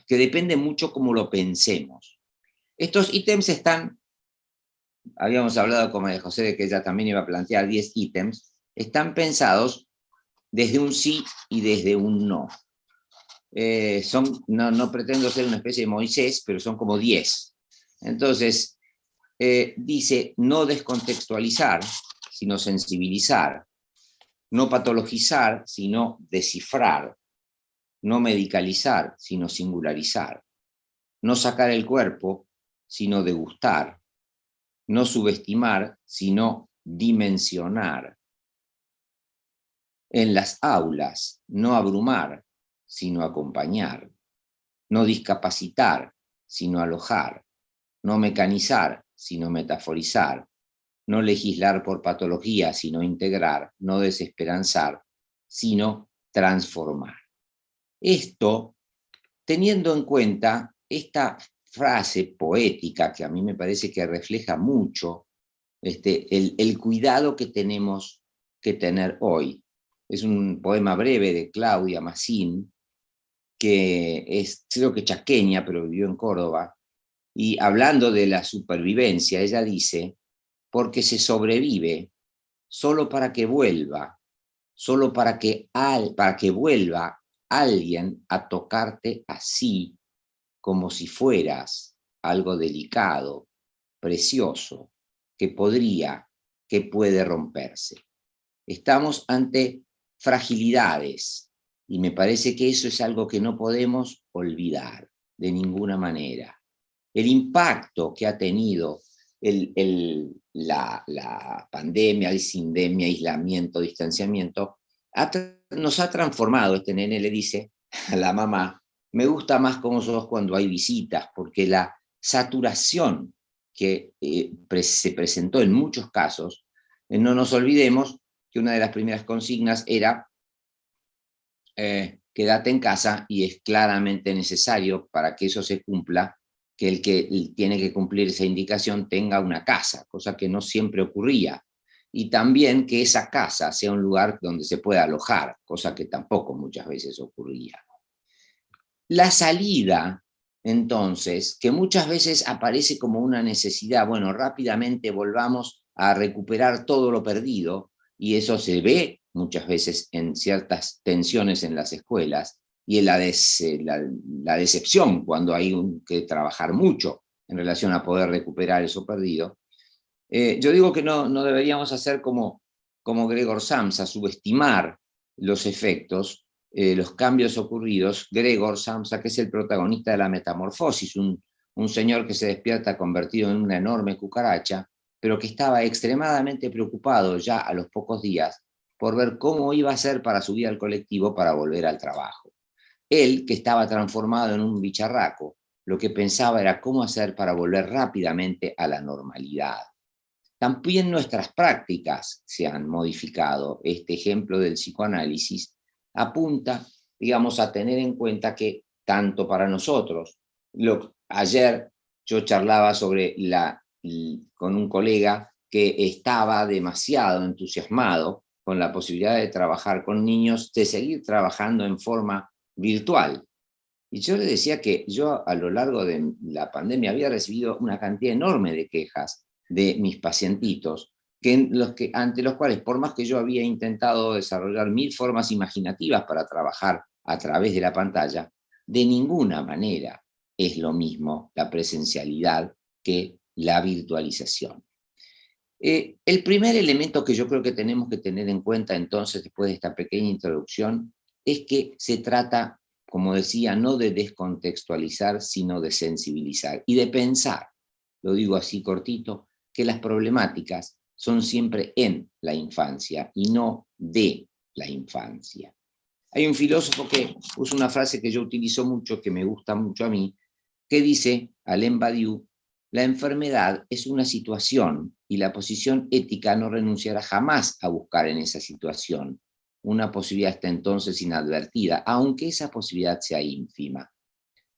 depende mucho cómo lo pensemos. Estos ítems están, habíamos hablado con María José de que ella también iba a plantear 10 ítems, están pensados desde un sí y desde un no. No pretendo ser una especie de Moisés, pero son como 10. Entonces, dice no descontextualizar, sino sensibilizar, no patologizar, sino descifrar, no medicalizar, sino singularizar, no sacar el cuerpo, sino degustar, no subestimar, sino dimensionar. En las aulas, no abrumar, sino acompañar, no discapacitar, sino alojar, no mecanizar, sino metaforizar, no legislar por patología, sino integrar, no desesperanzar, sino transformar. Esto, teniendo en cuenta esta frase poética que a mí me parece que refleja mucho el cuidado que tenemos que tener hoy. Es un poema breve de Claudia Massín, que es, creo que chaqueña, pero vivió en Córdoba, y hablando de la supervivencia, ella dice, porque se sobrevive solo para que vuelva, solo para que vuelva alguien a tocarte así, como si fueras algo delicado, precioso, que puede romperse. Estamos ante fragilidades y me parece que eso es algo que no podemos olvidar de ninguna manera. El impacto que ha tenido la pandemia, el sindemia, aislamiento, distanciamiento, nos ha transformado. Este nene le dice a la mamá, me gusta más cómo sos cuando hay visitas, porque la saturación que se presentó en muchos casos, no nos olvidemos que una de las primeras consignas era quédate en casa, y es claramente necesario para que eso se cumpla que el que tiene que cumplir esa indicación tenga una casa, cosa que no siempre ocurría, y también que esa casa sea un lugar donde se pueda alojar, cosa que tampoco muchas veces ocurría. La salida, entonces, que muchas veces aparece como una necesidad, bueno, rápidamente volvamos a recuperar todo lo perdido, y eso se ve muchas veces en ciertas tensiones en las escuelas, y en la decepción cuando hay que trabajar mucho en relación a poder recuperar eso perdido. Yo digo que no deberíamos hacer como Gregor Samsa, subestimar los efectos, los cambios ocurridos. Gregor Samsa, que es el protagonista de La Metamorfosis, un señor que se despierta convertido en una enorme cucaracha, pero que estaba extremadamente preocupado ya a los pocos días por ver cómo iba a ser para subir al colectivo para volver al trabajo. Él, que estaba transformado en un bicharraco, lo que pensaba era cómo hacer para volver rápidamente a la normalidad. También nuestras prácticas se han modificado. Este ejemplo del psicoanálisis apunta, digamos, a tener en cuenta que tanto para nosotros, ayer yo charlaba con un colega que estaba demasiado entusiasmado con la posibilidad de trabajar con niños, de seguir trabajando en forma virtual. Y yo le decía que yo a lo largo de la pandemia había recibido una cantidad enorme de quejas de mis pacientitos, ante los cuales, por más que yo había intentado desarrollar 1000 formas imaginativas para trabajar a través de la pantalla, de ninguna manera es lo mismo la presencialidad que la virtualización. El primer elemento que yo creo que tenemos que tener en cuenta entonces, después de esta pequeña introducción, es que se trata, como decía, no de descontextualizar, sino de sensibilizar y de pensar, lo digo así cortito, que las problemáticas son siempre en la infancia y no de la infancia. Hay un filósofo que usa una frase que yo utilizo mucho, que me gusta mucho a mí, que dice, Alain Badiou, la enfermedad es una situación y la posición ética no renunciará jamás a buscar en esa situación una posibilidad hasta entonces inadvertida, aunque esa posibilidad sea ínfima.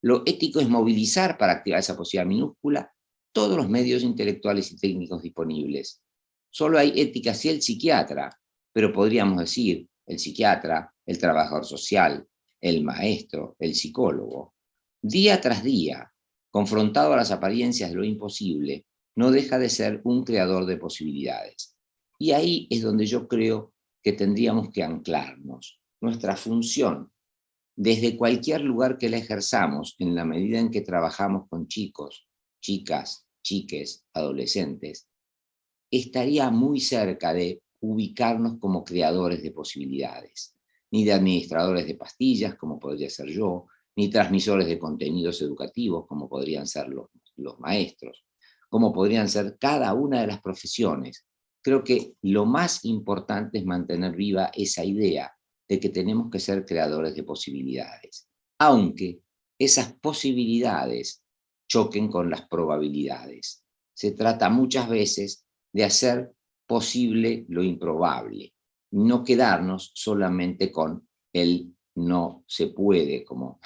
Lo ético es movilizar para activar esa posibilidad minúscula todos los medios intelectuales y técnicos disponibles. Solo hay ética si el psiquiatra, pero podríamos decir el psiquiatra, el trabajador social, el maestro, el psicólogo. Día tras día, confrontado a las apariencias de lo imposible, no deja de ser un creador de posibilidades. Y ahí es donde yo creo que tendríamos que anclarnos. Nuestra función, desde cualquier lugar que la ejerzamos, en la medida en que trabajamos con chicos, chicas, chiques, adolescentes, estaría muy cerca de ubicarnos como creadores de posibilidades, ni de administradores de pastillas, como podría ser yo, ni transmisores de contenidos educativos, como podrían ser los maestros, como podrían ser cada una de las profesiones. Creo que lo más importante es mantener viva esa idea de que tenemos que ser creadores de posibilidades, aunque esas posibilidades choquen con las probabilidades. Se trata muchas veces de hacer posible lo improbable, no quedarnos solamente con el no se puede, como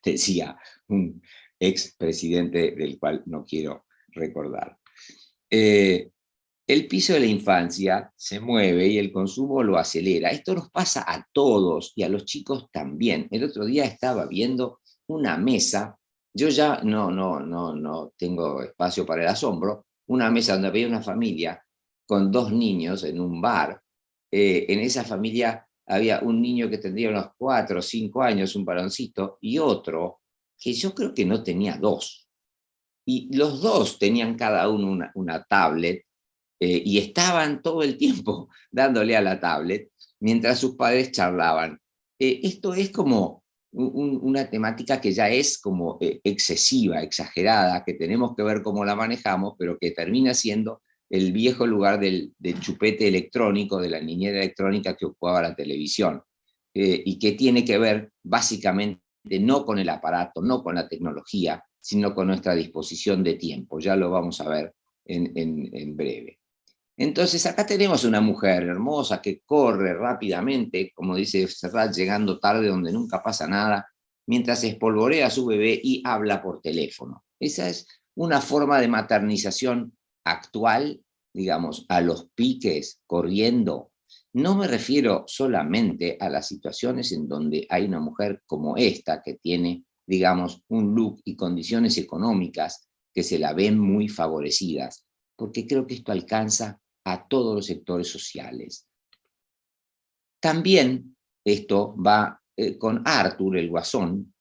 decía un expresidente del cual no quiero recordar. El piso de la infancia se mueve y el consumo lo acelera. Esto nos pasa a todos y a los chicos también. El otro día estaba viendo una mesa, yo ya no tengo espacio para el asombro, una mesa donde había una familia con 2 niños en un bar. En esa familia había un niño que tendría unos 4 o 5 años, un varoncito, y otro que yo creo que no tenía 2. Y los 2 tenían cada uno una tablet, y estaban todo el tiempo dándole a la tablet mientras sus padres charlaban. Esto es como una temática que ya es como excesiva, exagerada, que tenemos que ver cómo la manejamos, pero que termina siendo el viejo lugar del chupete electrónico, de la niñera electrónica que ocupaba la televisión, y que tiene que ver básicamente no con el aparato, no con la tecnología, sino con nuestra disposición de tiempo. Ya lo vamos a ver en breve. Entonces acá tenemos una mujer hermosa que corre rápidamente, como dice Serrat, llegando tarde donde nunca pasa nada, mientras espolvorea a su bebé y habla por teléfono. Esa es una forma de maternización actual, digamos, a los piques, corriendo. No me refiero solamente a las situaciones en donde hay una mujer como esta, que tiene, digamos, un look y condiciones económicas que se la ven muy favorecidas, porque creo que esto alcanza a todos los sectores sociales. También esto va con Arthur, el Guasón,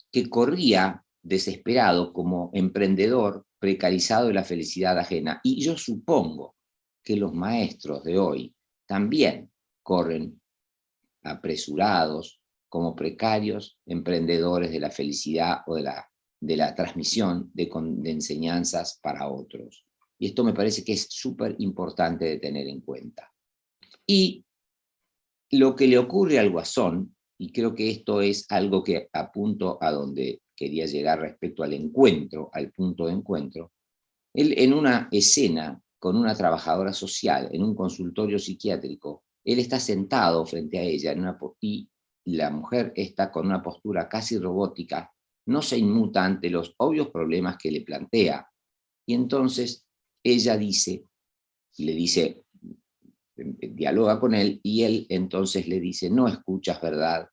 que corría desesperado como emprendedor precarizado de la felicidad ajena. Y yo supongo que los maestros de hoy también corren apresurados como precarios emprendedores de la felicidad o de la transmisión de enseñanzas para otros. Y esto me parece que es súper importante de tener en cuenta. Y lo que le ocurre al Guasón, y creo que esto es algo que apunto a donde quería llegar respecto al encuentro, al punto de encuentro, él en una escena con una trabajadora social en un consultorio psiquiátrico, él está sentado frente a ella y la mujer está con una postura casi robótica, no se inmuta ante los obvios problemas que le plantea. Y entonces ella dice, y le dice, dialoga con él, y él entonces le dice, no escuchas, ¿verdad?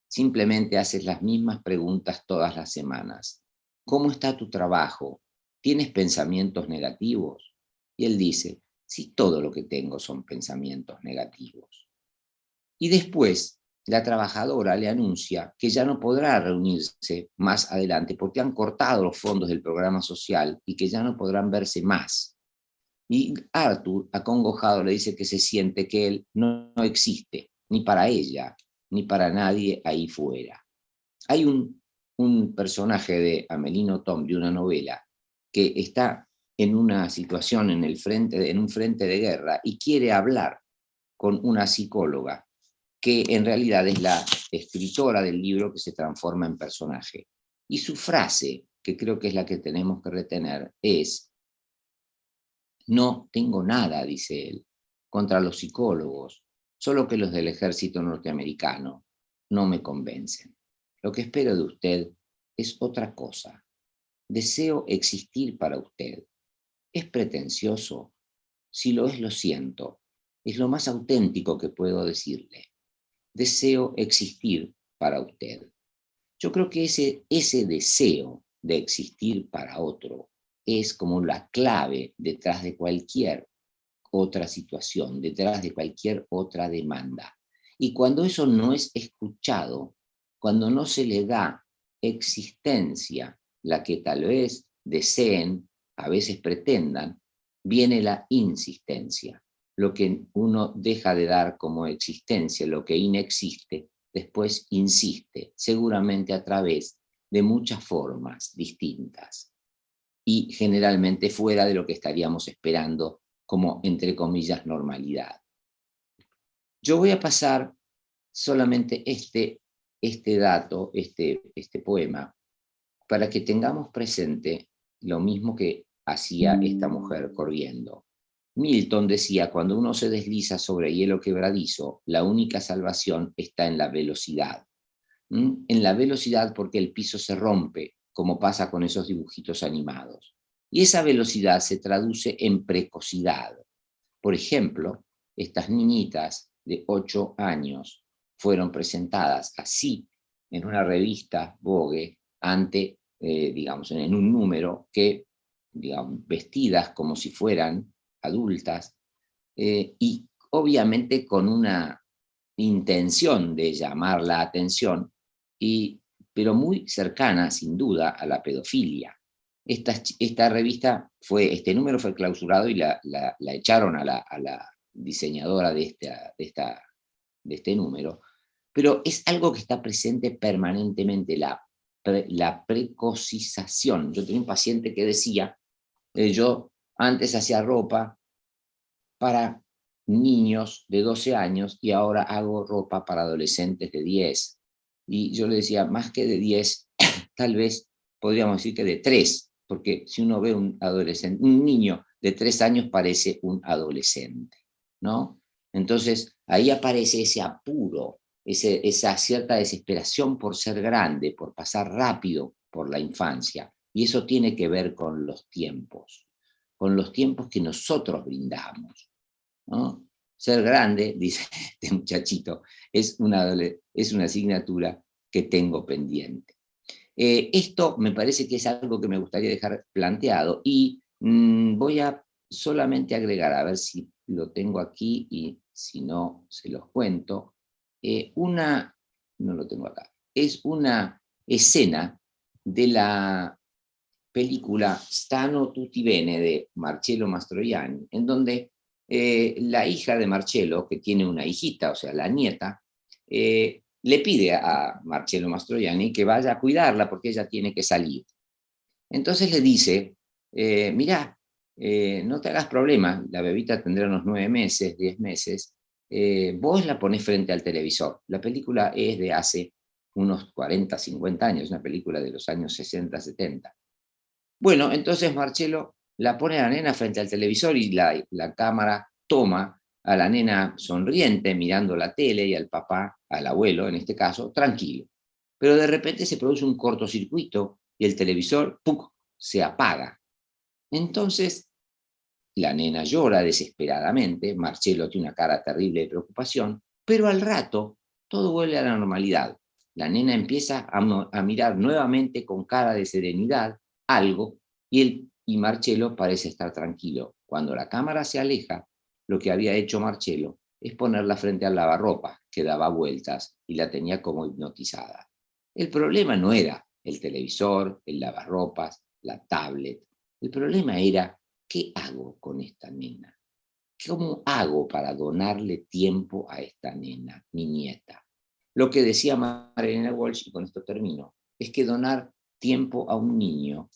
Simplemente haces las mismas preguntas todas las semanas. ¿Cómo está tu trabajo? ¿Tienes pensamientos negativos? Y él dice, sí, todo lo que tengo son pensamientos negativos. Y después, la trabajadora le anuncia que ya no podrá reunirse más adelante porque han cortado los fondos del programa social y que ya no podrán verse más. Y Arthur, acongojado, le dice que se siente que él no existe, ni para ella, ni para nadie ahí fuera. Hay un personaje de Amélie Nothomb, de una novela, que está en una situación en un frente de guerra y quiere hablar con una psicóloga, que en realidad es la escritora del libro que se transforma en personaje. Y su frase, que creo que es la que tenemos que retener, es: no tengo nada, dice él, contra los psicólogos, solo que los del ejército norteamericano no me convencen. Lo que espero de usted es otra cosa. Deseo existir para usted. ¿Es pretencioso? Si lo es, lo siento. Es lo más auténtico que puedo decirle. Deseo existir para usted. Yo creo que ese deseo de existir para otro es como la clave detrás de cualquier otra situación, detrás de cualquier otra demanda. Y cuando eso no es escuchado, cuando no se le da existencia, la que tal vez deseen, a veces pretendan, viene la insistencia. Lo que uno deja de dar como existencia, lo que inexiste, después insiste, seguramente a través de muchas formas distintas y generalmente fuera de lo que estaríamos esperando como, entre comillas, normalidad. Yo voy a pasar solamente este dato, este poema, para que tengamos presente lo mismo que hacía esta mujer corriendo. Milton decía, cuando uno se desliza sobre hielo quebradizo, la única salvación está en la velocidad. En la velocidad porque el piso se rompe, como pasa con esos dibujitos animados. Y esa velocidad se traduce en precocidad. Por ejemplo, estas niñitas de 8 años fueron presentadas así en una revista Vogue digamos, en un número que, digamos, vestidas como si fueran adultas y obviamente con una intención de llamar la atención, pero muy cercana, sin duda, a la pedofilia. Esta revista este número fue clausurado y la echaron a la diseñadora de este número, pero es algo que está presente permanentemente, la precocización. Yo tenía un paciente que decía, yo antes hacía ropa para niños de 12 años y ahora hago ropa para adolescentes de 10. Y yo le decía, más que de 10, tal vez podríamos decir que de 3, porque si uno ve un niño de 3 años parece un adolescente, ¿no? Entonces ahí aparece ese apuro, esa cierta desesperación por ser grande, por pasar rápido por la infancia. Y eso tiene que ver con los tiempos que nosotros brindamos, ¿no? Ser grande, dice este muchachito, es una asignatura que tengo pendiente. Esto me parece que es algo que me gustaría dejar planteado y voy a solamente agregar, a ver si lo tengo aquí y si no, se los cuento. No lo tengo acá, es una escena de la película Stano tutti bene de Marcello Mastroianni, en donde la hija de Marcello, que tiene una hijita, o sea, la nieta, le pide a Marcello Mastroianni que vaya a cuidarla porque ella tiene que salir. Entonces le dice, mirá, no te hagas problema, la bebita tendrá unos 9 meses, 10 meses, vos la ponés frente al televisor. La película es de hace unos 40, 50 años, una película de los años 60, 70. Bueno, entonces Marcello la pone a la nena frente al televisor y la cámara toma a la nena sonriente mirando la tele y al papá, al abuelo en este caso, tranquilo. Pero de repente se produce un cortocircuito y el televisor ¡pum!, se apaga. Entonces la nena llora desesperadamente, Marcello tiene una cara terrible de preocupación, pero al rato todo vuelve a la normalidad. La nena empieza a mirar nuevamente con cara de serenidad algo y Marcello parece estar tranquilo. Cuando la cámara se aleja, lo que había hecho Marcello es ponerla frente al lavarropas, que daba vueltas y la tenía como hipnotizada. El problema no era el televisor, el lavarropas, la tablet. El problema era, ¿qué hago con esta nena? ¿Cómo hago para donarle tiempo a esta nena, mi nieta? Lo que decía Marilena Walsh, y con esto termino, es que donar tiempo a un niño,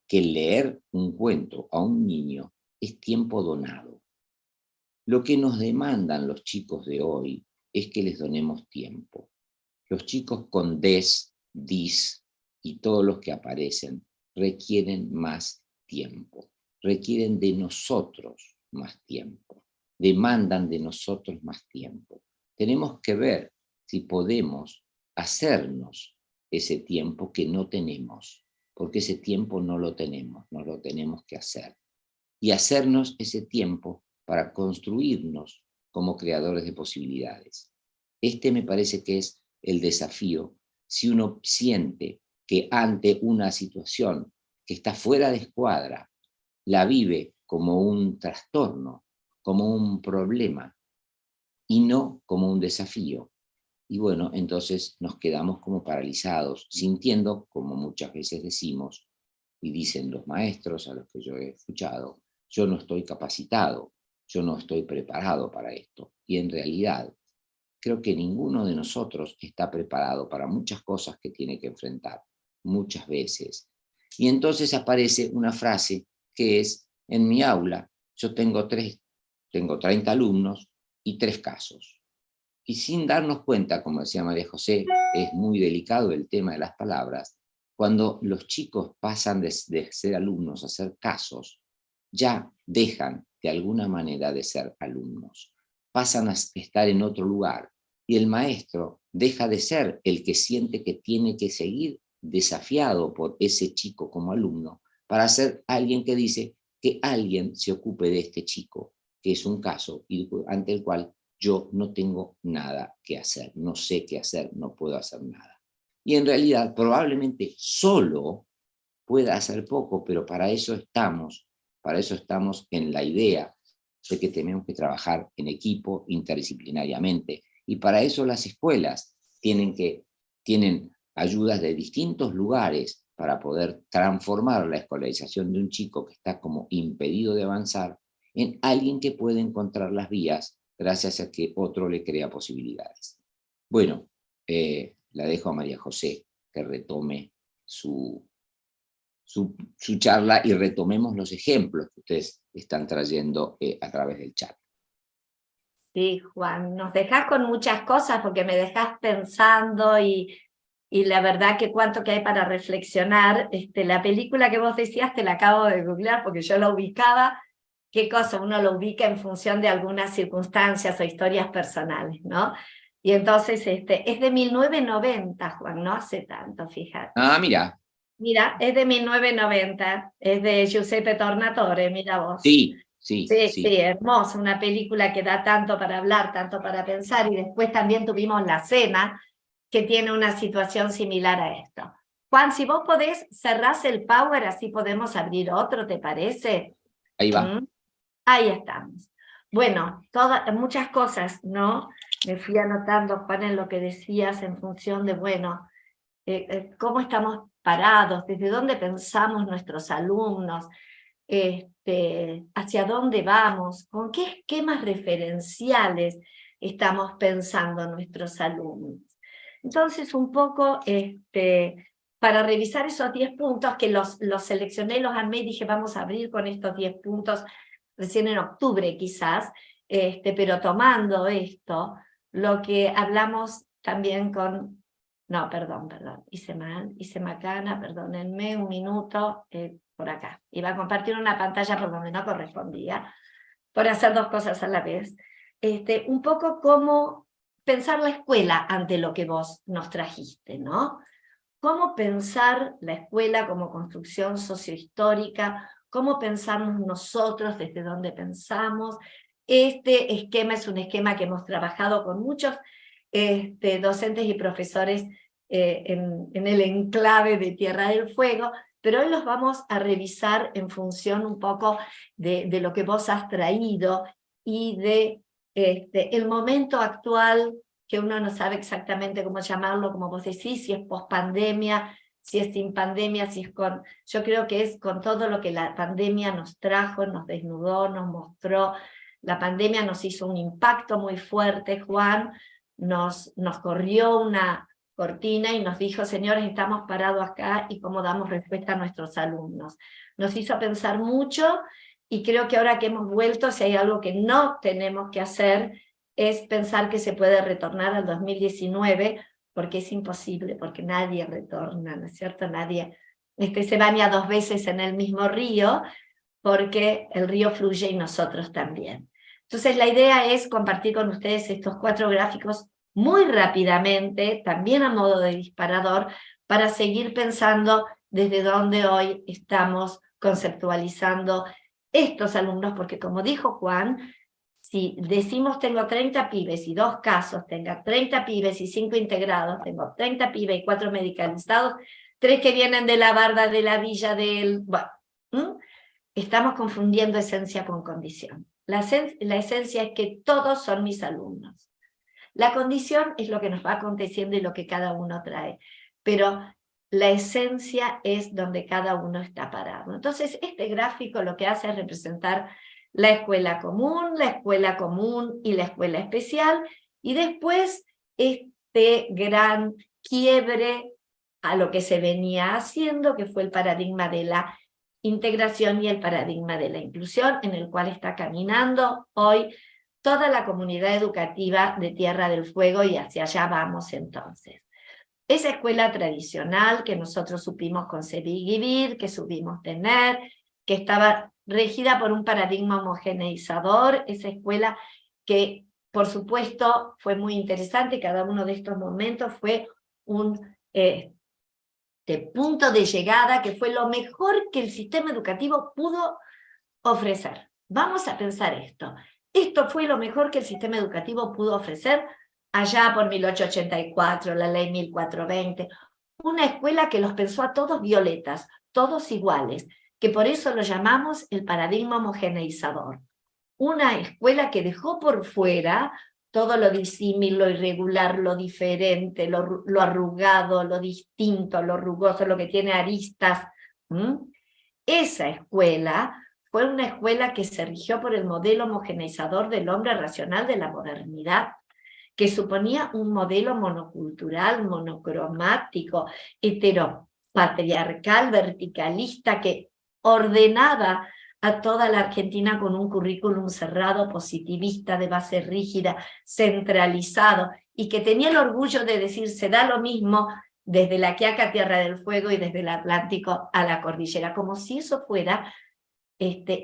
que leer un cuento a un niño es tiempo donado. Lo que nos demandan los chicos de hoy es que les donemos tiempo. Los chicos con dis y todos los que aparecen requieren más tiempo, requieren de nosotros más tiempo, demandan de nosotros más tiempo. Tenemos que ver si podemos hacernos ese tiempo que no tenemos, porque ese tiempo no lo tenemos, nos lo tenemos que hacer. Y hacernos ese tiempo para construirnos como creadores de posibilidades. Este me parece que es el desafío si uno siente que ante una situación que está fuera de escuadra, la vive como un trastorno, como un problema, y no como un desafío. Y bueno, entonces nos quedamos como paralizados, sintiendo, como muchas veces decimos, y dicen los maestros a los que yo he escuchado, yo no estoy capacitado, yo no estoy preparado para esto. Y en realidad, creo que ninguno de nosotros está preparado para muchas cosas que tiene que enfrentar, muchas veces. Y entonces aparece una frase que es, en mi aula, yo tengo 30 alumnos y 3 casos. Y sin darnos cuenta, como decía María José, es muy delicado el tema de las palabras, cuando los chicos pasan de ser alumnos a ser casos, ya dejan de alguna manera de ser alumnos, pasan a estar en otro lugar, y el maestro deja de ser el que siente que tiene que seguir desafiado por ese chico como alumno, para ser alguien que dice que alguien se ocupe de este chico, que es un caso y ante el cual yo no tengo nada que hacer, no sé qué hacer, no puedo hacer nada. Y en realidad probablemente solo pueda hacer poco, pero para eso estamos en la idea de que tenemos que trabajar en equipo interdisciplinariamente, y para eso las escuelas tienen ayudas de distintos lugares para poder transformar la escolarización de un chico que está como impedido de avanzar en alguien que puede encontrar las vías gracias a que otro le crea posibilidades. Bueno, la dejo a María José que retome su charla y retomemos los ejemplos que ustedes están trayendo a través del chat. Sí, Juan, nos dejás con muchas cosas porque me dejás pensando y la verdad que cuánto que hay para reflexionar. La película que vos decías te la acabo de googlear porque yo la ubicaba. ¿Qué cosa? Uno lo ubica en función de algunas circunstancias o historias personales, ¿no? Y entonces es de 1990, Juan, no hace tanto, fíjate. Ah, mira. Mira, es de 1990, es de Giuseppe Tornatore, mira vos. Sí. Sí, hermoso, una película que da tanto para hablar, tanto para pensar, y después también tuvimos La Cena, que tiene una situación similar a esto. Juan, si vos podés, cerrás el power, así podemos abrir otro, ¿te parece? Ahí va. Ahí estamos. Bueno, muchas cosas, ¿no? Me fui anotando, Juan, en lo que decías en función de, bueno, cómo estamos parados, desde dónde pensamos nuestros alumnos, hacia dónde vamos, con qué esquemas referenciales estamos pensando nuestros alumnos. Entonces, un poco para revisar esos 10 puntos, que los seleccioné, los armé y dije, vamos a abrir con estos 10 puntos recién en octubre quizás, pero tomando esto, lo que hablamos también con... No, perdón, hice macana, perdónenme un minuto, por acá. Iba a compartir una pantalla por donde no correspondía, por hacer 2 cosas a la vez. Un poco cómo pensar la escuela ante lo que vos nos trajiste, ¿no? Cómo pensar la escuela como construcción sociohistórica, cómo pensamos nosotros, desde dónde pensamos. Este esquema es un esquema que hemos trabajado con muchos docentes y profesores en el enclave de Tierra del Fuego, pero hoy los vamos a revisar en función un poco de lo que vos has traído y de el momento actual, que uno no sabe exactamente cómo llamarlo, como vos decís, si es pospandemia, si es sin pandemia, si es con... Yo creo que es con todo lo que la pandemia nos trajo, nos desnudó, nos mostró. La pandemia nos hizo un impacto muy fuerte, Juan, nos corrió una cortina y nos dijo, señores, estamos parados acá y cómo damos respuesta a nuestros alumnos. Nos hizo pensar mucho y creo que ahora que hemos vuelto, si hay algo que no tenemos que hacer, es pensar que se puede retornar al 2019, porque es imposible, porque nadie retorna, ¿no es cierto? Nadie se baña 2 veces en el mismo río, porque el río fluye y nosotros también. Entonces la idea es compartir con ustedes estos 4 gráficos muy rápidamente, también a modo de disparador, para seguir pensando desde donde hoy estamos conceptualizando estos alumnos, porque como dijo Juan, si decimos tengo 30 pibes y 2 casos, tenga 30 pibes y 5 integrados, tengo 30 pibes y 4 medicalizados, 3 que vienen de la barda, de la villa, del... Bueno, estamos confundiendo esencia con condición. La esencia es que todos son mis alumnos. La condición es lo que nos va aconteciendo y lo que cada uno trae, pero la esencia es donde cada uno está parado. Entonces, este gráfico lo que hace es representar la escuela común y la escuela especial, y después este gran quiebre a lo que se venía haciendo, que fue el paradigma de la integración y el paradigma de la inclusión, en el cual está caminando hoy toda la comunidad educativa de Tierra del Fuego, y hacia allá vamos entonces. Esa escuela tradicional que nosotros supimos concebir, que supimos tener, que estaba regida por un paradigma homogeneizador, esa escuela que, por supuesto, fue muy interesante, cada uno de estos momentos fue un punto de llegada, que fue lo mejor que el sistema educativo pudo ofrecer. Vamos a pensar esto. Esto fue lo mejor que el sistema educativo pudo ofrecer allá por 1884, la ley 1420, una escuela que los pensó a todos violetas, todos iguales, que por eso lo llamamos el paradigma homogeneizador. Una escuela que dejó por fuera todo lo disímil, lo irregular, lo diferente, lo arrugado, lo distinto, lo rugoso, lo que tiene aristas. Esa escuela fue una escuela que se rigió por el modelo homogeneizador del hombre racional de la modernidad, que suponía un modelo monocultural, monocromático, heteropatriarcal, verticalista, que ordenaba a toda la Argentina con un currículum cerrado, positivista, de base rígida, centralizado, y que tenía el orgullo de decir, se da lo mismo desde la Quiaca a Tierra del Fuego y desde el Atlántico a la cordillera, como si eso fuera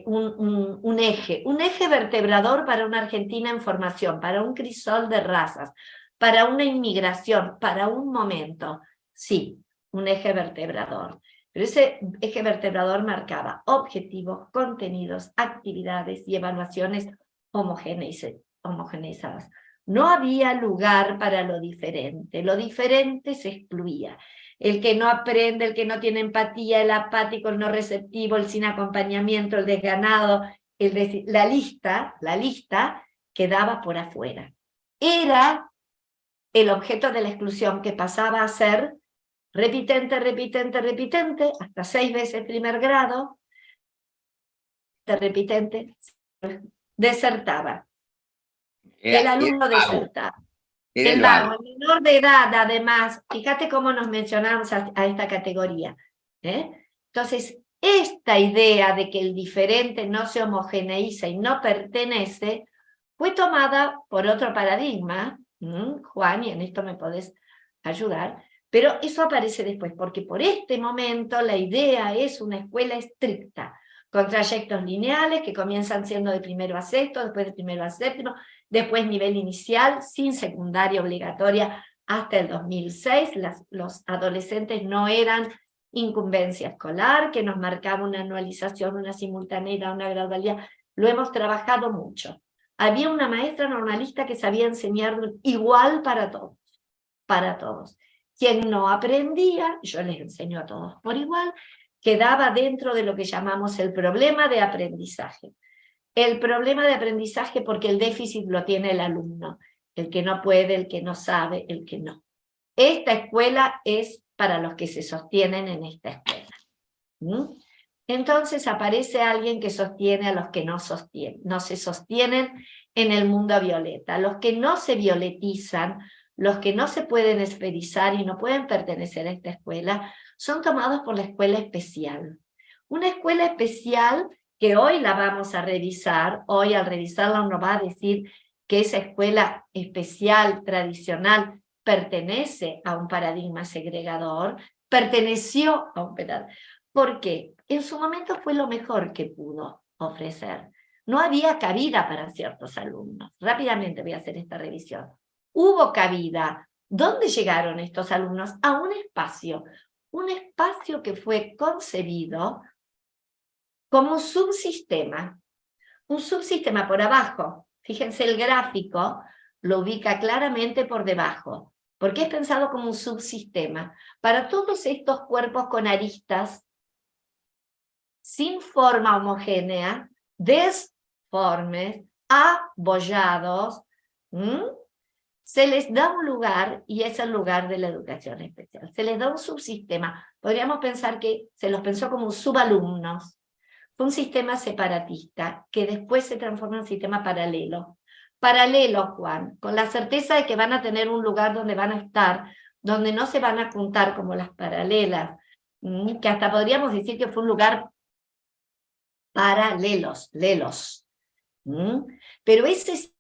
un eje vertebrador para una Argentina en formación, para un crisol de razas, para una inmigración, para un momento. Sí, un eje vertebrador. Pero ese eje vertebrador marcaba objetivos, contenidos, actividades y evaluaciones homogeneizadas. No había lugar para lo diferente se excluía. El que no aprende, el que no tiene empatía, el apático, el no receptivo, el sin acompañamiento, el desganado, la lista quedaba por afuera. Era el objeto de la exclusión, que pasaba a ser repitente, hasta 6 veces primer grado, repitente, desertaba. El alumno desertaba. El vago, el menor de edad, además, fíjate cómo nos mencionamos a esta categoría. Entonces, esta idea de que el diferente no se homogeneiza y no pertenece, fue tomada por otro paradigma, Juan, y en esto me podés ayudar, pero eso aparece después, porque por este momento la idea es una escuela estricta, con trayectos lineales que comienzan siendo de primero a sexto, después de primero a séptimo, después nivel inicial, sin secundaria obligatoria hasta el 2006. Los adolescentes no eran incumbencia escolar, que nos marcaba una anualización, una simultaneidad, una gradualidad. Lo hemos trabajado mucho. Había una maestra normalista que sabía enseñar igual para todos. Quien no aprendía, yo les enseño a todos por igual, quedaba dentro de lo que llamamos el problema de aprendizaje. El problema de aprendizaje porque el déficit lo tiene el alumno, el que no puede, el que no sabe, el que no. Esta escuela es para los que se sostienen en esta escuela. Entonces aparece alguien que sostiene a los que no se sostienen en el mundo violeta. Los que no se violetizan, los que no se pueden esferizar y no pueden pertenecer a esta escuela, son tomados por la escuela especial. Una escuela especial que hoy la vamos a revisar, hoy al revisarla uno va a decir que esa escuela especial, tradicional, pertenece a un paradigma segregador, perteneció a un paradigma. ¿Por qué? En su momento fue lo mejor que pudo ofrecer. No había cabida para ciertos alumnos. Rápidamente voy a hacer esta revisión. Hubo cabida ¿Dónde llegaron estos alumnos? A un espacio que fue concebido como un subsistema por abajo. Fíjense, el gráfico lo ubica claramente por debajo, porque es pensado como un subsistema. Para todos estos cuerpos con aristas, sin forma homogénea, desformes, abollados, se les da un lugar, y es el lugar de la educación especial. Se les da un subsistema. Podríamos pensar que se los pensó como subalumnos. Fue un sistema separatista que después se transformó en un sistema paralelo. Paralelo, Juan, con la certeza de que van a tener un lugar donde van a estar, donde no se van a juntar como las paralelas, que hasta podríamos decir que fue un lugar paralelos. Pero ese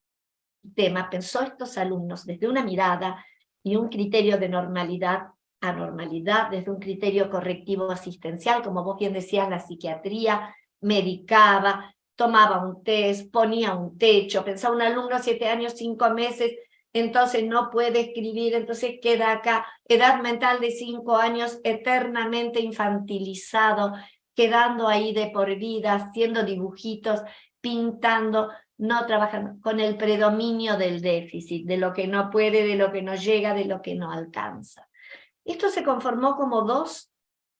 sistema pensó a estos alumnos desde una mirada y un criterio de normalidad, anormalidad, desde un criterio correctivo asistencial, como vos bien decías, la psiquiatría medicaba, tomaba un test, ponía un techo, pensaba un alumno 7 años, 5 meses, entonces no puede escribir, entonces queda acá, edad mental de 5 años, eternamente infantilizado, quedando ahí de por vida, haciendo dibujitos, pintando, no trabajando, con el predominio del déficit, de lo que no puede, de lo que no llega, de lo que no alcanza. Esto se conformó como 2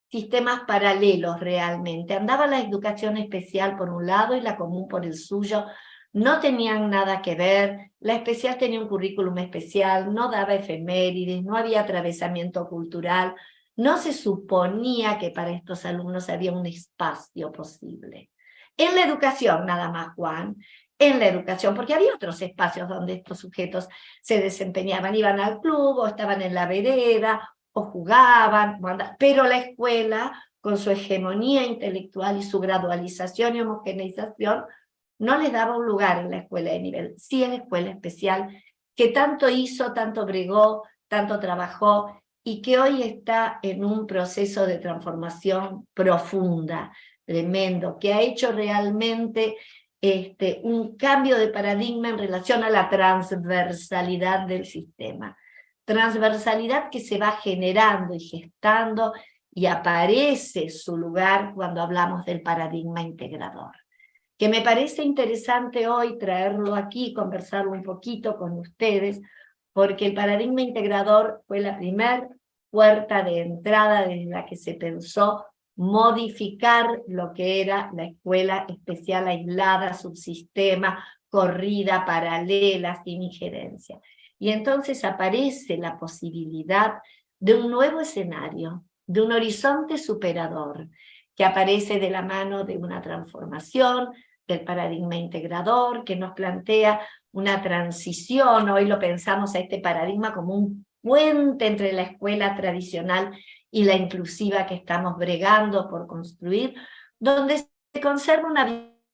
sistemas paralelos realmente. Andaba la educación especial por un lado y la común por el suyo. No tenían nada que ver. La especial tenía un currículum especial, no daba efemérides, no había atravesamiento cultural. No se suponía que para estos alumnos había un espacio posible. En la educación, nada más, Juan, en la educación, porque había otros espacios donde estos sujetos se desempeñaban, iban al club o estaban en la vereda o jugaban, pero la escuela, con su hegemonía intelectual y su gradualización y homogeneización, no les daba un lugar en la escuela de nivel, sí en la escuela especial, que tanto hizo, tanto bregó, tanto trabajó, y que hoy está en un proceso de transformación profunda, tremendo, que ha hecho realmente un cambio de paradigma en relación a la transversalidad del sistema. Transversalidad que se va generando y gestando y aparece su lugar cuando hablamos del paradigma integrador. Que me parece interesante hoy traerlo aquí, conversarlo un poquito con ustedes, porque el paradigma integrador fue la primera puerta de entrada desde la que se pensó modificar lo que era la escuela especial aislada, subsistema, corrida, paralela, sin injerencia. Y entonces aparece la posibilidad de un nuevo escenario, de un horizonte superador, que aparece de la mano de una transformación del paradigma integrador, que nos plantea una transición. Hoy lo pensamos a este paradigma como un puente entre la escuela tradicional y la inclusiva que estamos bregando por construir, donde se conserva una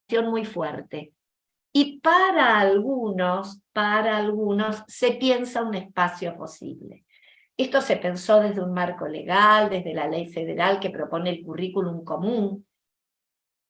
visión muy fuerte. Y para algunos se piensa un espacio posible. Esto se pensó desde un marco legal, desde la ley federal que propone el currículum común.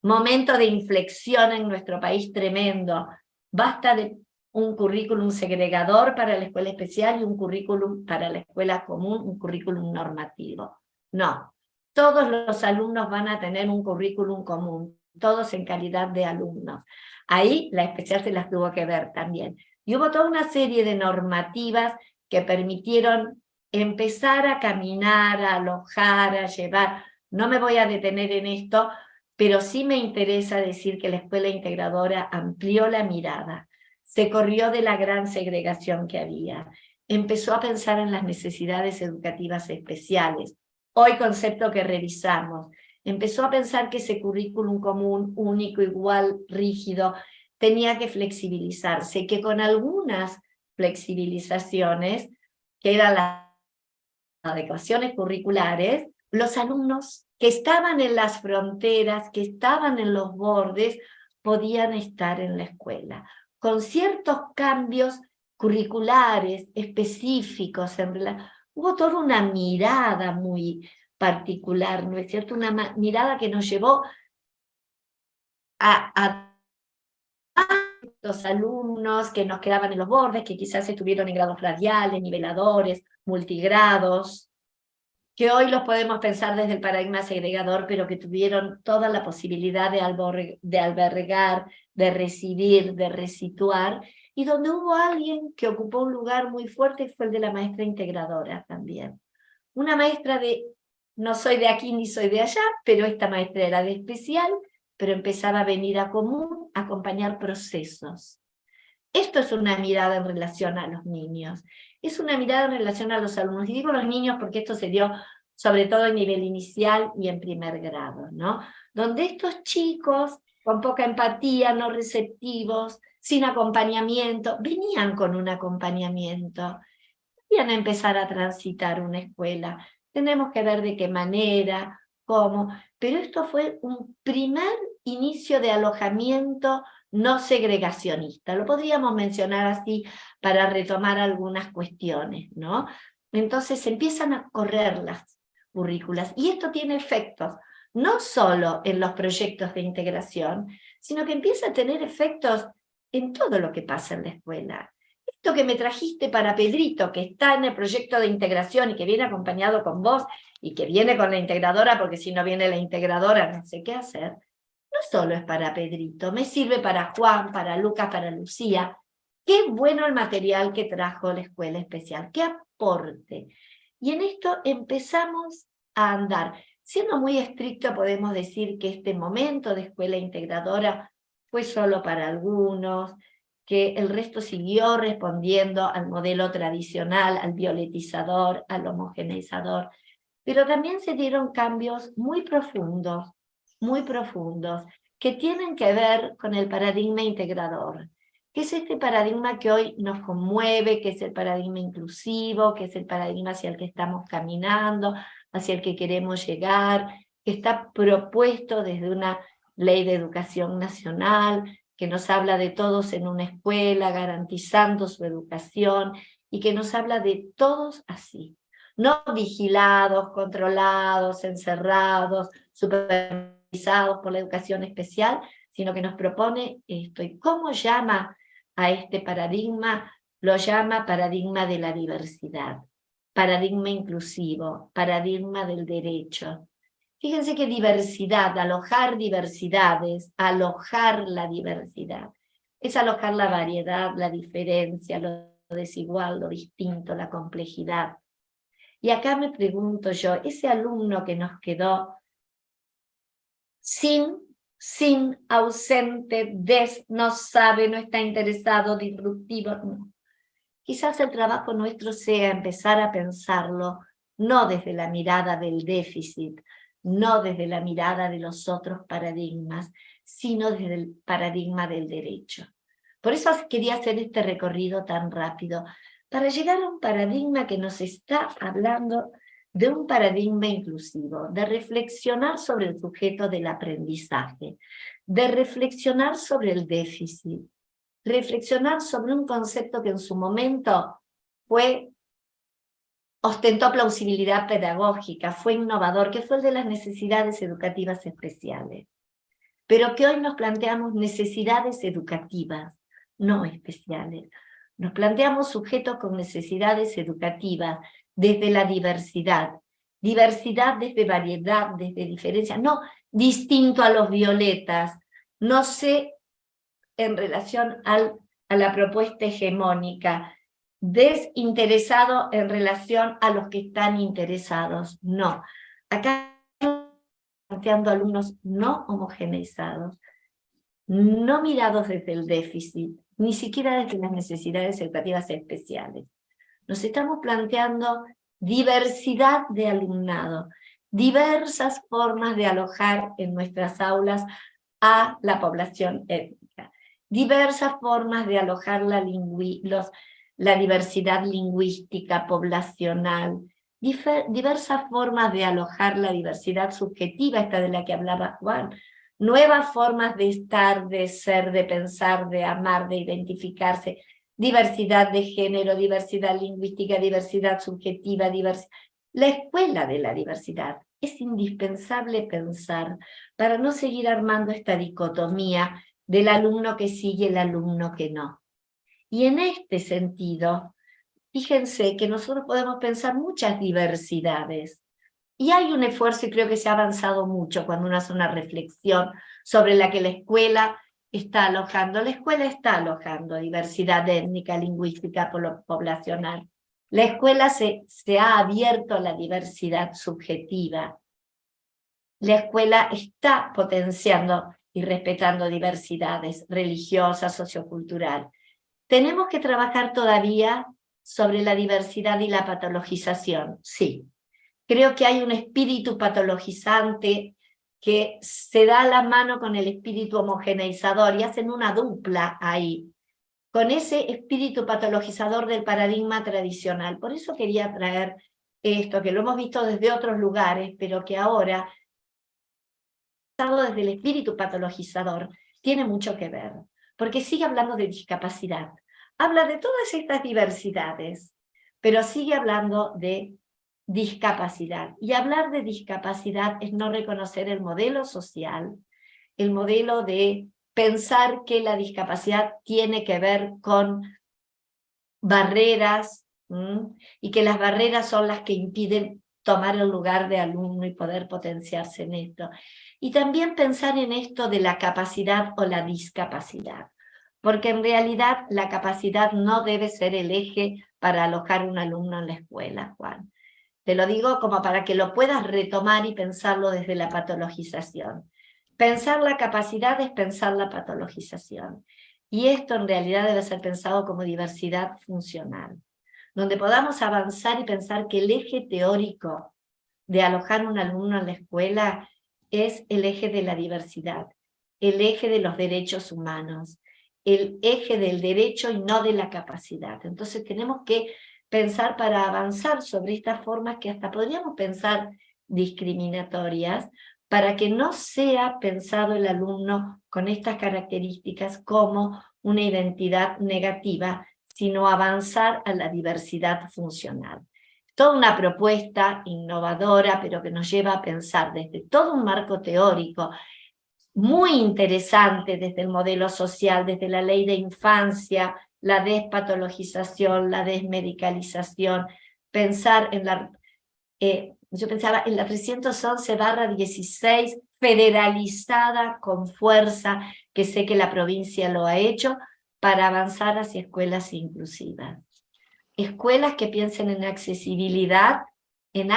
Momento de inflexión en nuestro país tremendo. Basta de un currículum segregador para la escuela especial y un currículum para la escuela común, un currículum normativo. No, todos los alumnos van a tener un currículum común, todos en calidad de alumnos. Ahí la especial se las tuvo que ver también. Y hubo toda una serie de normativas que permitieron empezar a caminar, a alojar, a llevar. No me voy a detener en esto, pero sí me interesa decir que la escuela integradora amplió la mirada, se corrió de la gran segregación que había, empezó a pensar en las necesidades educativas especiales, hoy concepto que revisamos, empezó a pensar que ese currículum común, único, igual, rígido, tenía que flexibilizarse, que con algunas flexibilizaciones, que eran las adecuaciones curriculares, los alumnos que estaban en las fronteras, que estaban en los bordes, podían estar en la escuela, con ciertos cambios curriculares específicos. Hubo toda una mirada muy particular, ¿no es cierto? Una mirada que nos llevó a los alumnos que nos quedaban en los bordes, que quizás estuvieron en grados radiales, niveladores, multigrados, que hoy los podemos pensar desde el paradigma segregador, pero que tuvieron toda la posibilidad de albergar, de recibir, de resituar, y donde hubo alguien que ocupó un lugar muy fuerte, fue el de la maestra integradora también. Una maestra de, no soy de aquí ni soy de allá, pero esta maestra era de especial, pero empezaba a venir a común, a acompañar procesos. Esto es una mirada en relación a los niños, es una mirada en relación a los alumnos, y digo los niños porque esto se dio sobre todo en nivel inicial y en primer grado, ¿no? Donde estos chicos, con poca empatía, no receptivos, sin acompañamiento, venían con un acompañamiento, querían empezar a transitar una escuela, tenemos que ver de qué manera, cómo, pero esto fue un primer inicio de alojamiento no segregacionista, lo podríamos mencionar así para retomar algunas cuestiones, ¿no? Entonces empiezan a correr las currículas, y esto tiene efectos, no solo en los proyectos de integración, sino que empieza a tener efectos en todo lo que pasa en la escuela. Esto que me trajiste para Pedrito, que está en el proyecto de integración y que viene acompañado con vos, y que viene con la integradora, porque si no viene la integradora no sé qué hacer, no solo es para Pedrito, me sirve para Juan, para Lucas, para Lucía. Qué bueno el material que trajo la escuela especial, qué aporte. Y en esto empezamos a andar. Siendo muy estricto, podemos decir que este momento de escuela integradora fue solo para algunos, que el resto siguió respondiendo al modelo tradicional, al violetizador, al homogeneizador. Pero también se dieron cambios muy profundos, que tienen que ver con el paradigma integrador, que es este paradigma que hoy nos conmueve, que es el paradigma inclusivo, que es el paradigma hacia el que estamos caminando, hacia el que queremos llegar, que está propuesto desde una ley de educación nacional, que nos habla de todos en una escuela, garantizando su educación, y que nos habla de todos así, no vigilados, controlados, encerrados, supervisados por la educación especial, sino que nos propone esto. ¿Y cómo llama a este paradigma? Lo llama paradigma de la diversidad, paradigma inclusivo, paradigma del derecho. Fíjense que diversidad, alojar diversidades, alojar la diversidad, es alojar la variedad, la diferencia, lo desigual, lo distinto, la complejidad. Y acá me pregunto yo, ese alumno que nos quedó sin, ausente, no sabe, no está interesado, disruptivo, no. Quizás el trabajo nuestro sea empezar a pensarlo, no desde la mirada del déficit, no desde la mirada de los otros paradigmas, sino desde el paradigma del derecho. Por eso quería hacer este recorrido tan rápido, para llegar a un paradigma que nos está hablando de un paradigma inclusivo, de reflexionar sobre el sujeto del aprendizaje, de reflexionar sobre el déficit, reflexionar sobre un concepto que en su momento ostentó plausibilidad pedagógica, fue innovador, que fue el de las necesidades educativas especiales, pero que hoy nos planteamos necesidades educativas, no especiales. Nos planteamos sujetos con necesidades educativas desde la diversidad, diversidad desde variedad, desde diferencia, no distinto a los violetas, no sé en relación a la propuesta hegemónica, desinteresado en relación a los que están interesados, no. Acá planteando alumnos no homogeneizados, no mirados desde el déficit, ni siquiera desde las necesidades educativas especiales. Nos estamos planteando diversidad de alumnado, diversas formas de alojar en nuestras aulas a la población étnica, diversas formas de alojar la diversidad lingüística, poblacional, diversas formas de alojar la diversidad subjetiva, esta de la que hablaba Juan, nuevas formas de estar, de ser, de pensar, de amar, de identificarse, diversidad de género, diversidad lingüística, diversidad subjetiva, la escuela de la diversidad. Es indispensable pensar, para no seguir armando esta dicotomía del alumno que sí y el alumno que no. Y en este sentido, fíjense que nosotros podemos pensar muchas diversidades. Y hay un esfuerzo, y creo que se ha avanzado mucho cuando uno hace una reflexión sobre la que la escuela está alojando. La escuela está alojando diversidad étnica, lingüística, poblacional. La escuela se ha abierto a la diversidad subjetiva. La escuela está potenciando y respetando diversidades religiosas, sociocultural. ¿Tenemos que trabajar todavía sobre la diversidad y la patologización? Sí. Creo que hay un espíritu patologizante que se da la mano con el espíritu homogeneizador y hacen una dupla ahí, con ese espíritu patologizador del paradigma tradicional. Por eso quería traer esto, que lo hemos visto desde otros lugares, pero que ahora, desde el espíritu patologizador, tiene mucho que ver, porque sigue hablando de discapacidad. Habla de todas estas diversidades, pero sigue hablando de discapacidad. Y hablar de discapacidad es no reconocer el modelo social, el modelo de pensar que la discapacidad tiene que ver con barreras, y que las barreras son las que impiden tomar el lugar de alumno y poder potenciarse en esto. Y también pensar en esto de la capacidad o la discapacidad, porque en realidad la capacidad no debe ser el eje para alojar un alumno en la escuela, Juan. Te lo digo como para que lo puedas retomar y pensarlo desde la patologización. Pensar la capacidad es pensar la patologización. Y esto en realidad debe ser pensado como diversidad funcional, donde podamos avanzar y pensar que el eje teórico de alojar un alumno en la escuela es el eje de la diversidad, el eje de los derechos humanos, el eje del derecho y no de la capacidad. Entonces tenemos que pensar para avanzar sobre estas formas que hasta podríamos pensar discriminatorias, para que no sea pensado el alumno con estas características como una identidad negativa, sino avanzar a la diversidad funcional. Toda una propuesta innovadora, pero que nos lleva a pensar desde todo un marco teórico muy interesante, desde el modelo social, desde la ley de infancia, la despatologización, la desmedicalización, pensar en la... yo pensaba en la 311/16, federalizada con fuerza, que sé que la provincia lo ha hecho, para avanzar hacia escuelas inclusivas. Escuelas que piensen en accesibilidad, en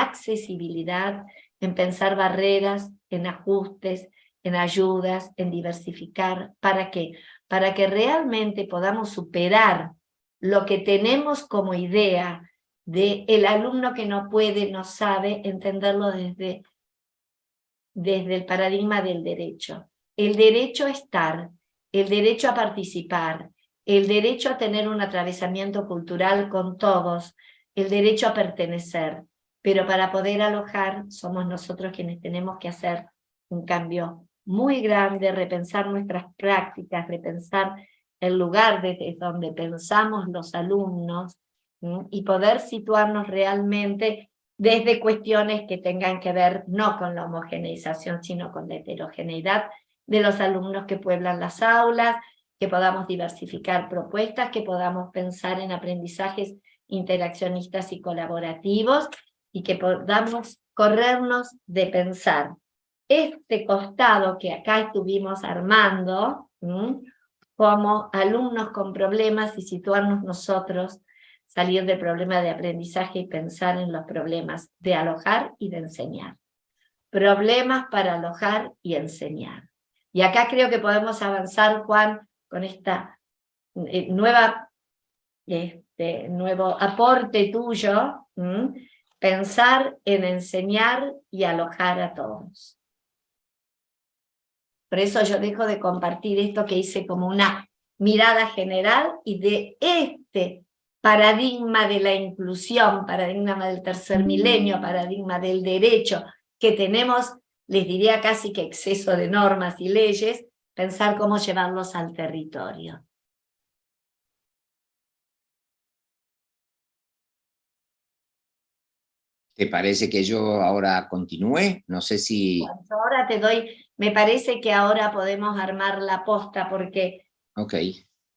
pensar barreras, en ajustes, en ayudas, en diversificar. ¿Para qué? Para que realmente podamos superar lo que tenemos como idea de el alumno que no puede, no sabe, entenderlo desde el paradigma del derecho. El derecho a estar, el derecho a participar, el derecho a tener un atravesamiento cultural con todos, el derecho a pertenecer. Pero para poder alojar, somos nosotros quienes tenemos que hacer un cambio muy grande, repensar nuestras prácticas, repensar el lugar desde donde pensamos los alumnos, y poder situarnos realmente desde cuestiones que tengan que ver no con la homogeneización, sino con la heterogeneidad de los alumnos que pueblan las aulas, que podamos diversificar propuestas, que podamos pensar en aprendizajes interaccionistas y colaborativos, y que podamos corrernos de pensar este costado que acá estuvimos armando, como alumnos con problemas, y situarnos nosotros, salir del problema de aprendizaje y pensar en los problemas de alojar y de enseñar. Problemas para alojar y enseñar. Y acá creo que podemos avanzar, Juan, con esta nuevo aporte tuyo, pensar en enseñar y alojar a todos. Por eso yo dejo de compartir esto que hice como una mirada general, y de este paradigma de la inclusión, paradigma del tercer milenio, paradigma del derecho, que tenemos, les diría casi que exceso de normas y leyes, pensar cómo llevarlos al territorio. ¿Te parece que yo ahora continúe? No sé si... Ahora te doy, me parece que ahora podemos armar la posta, porque Ok.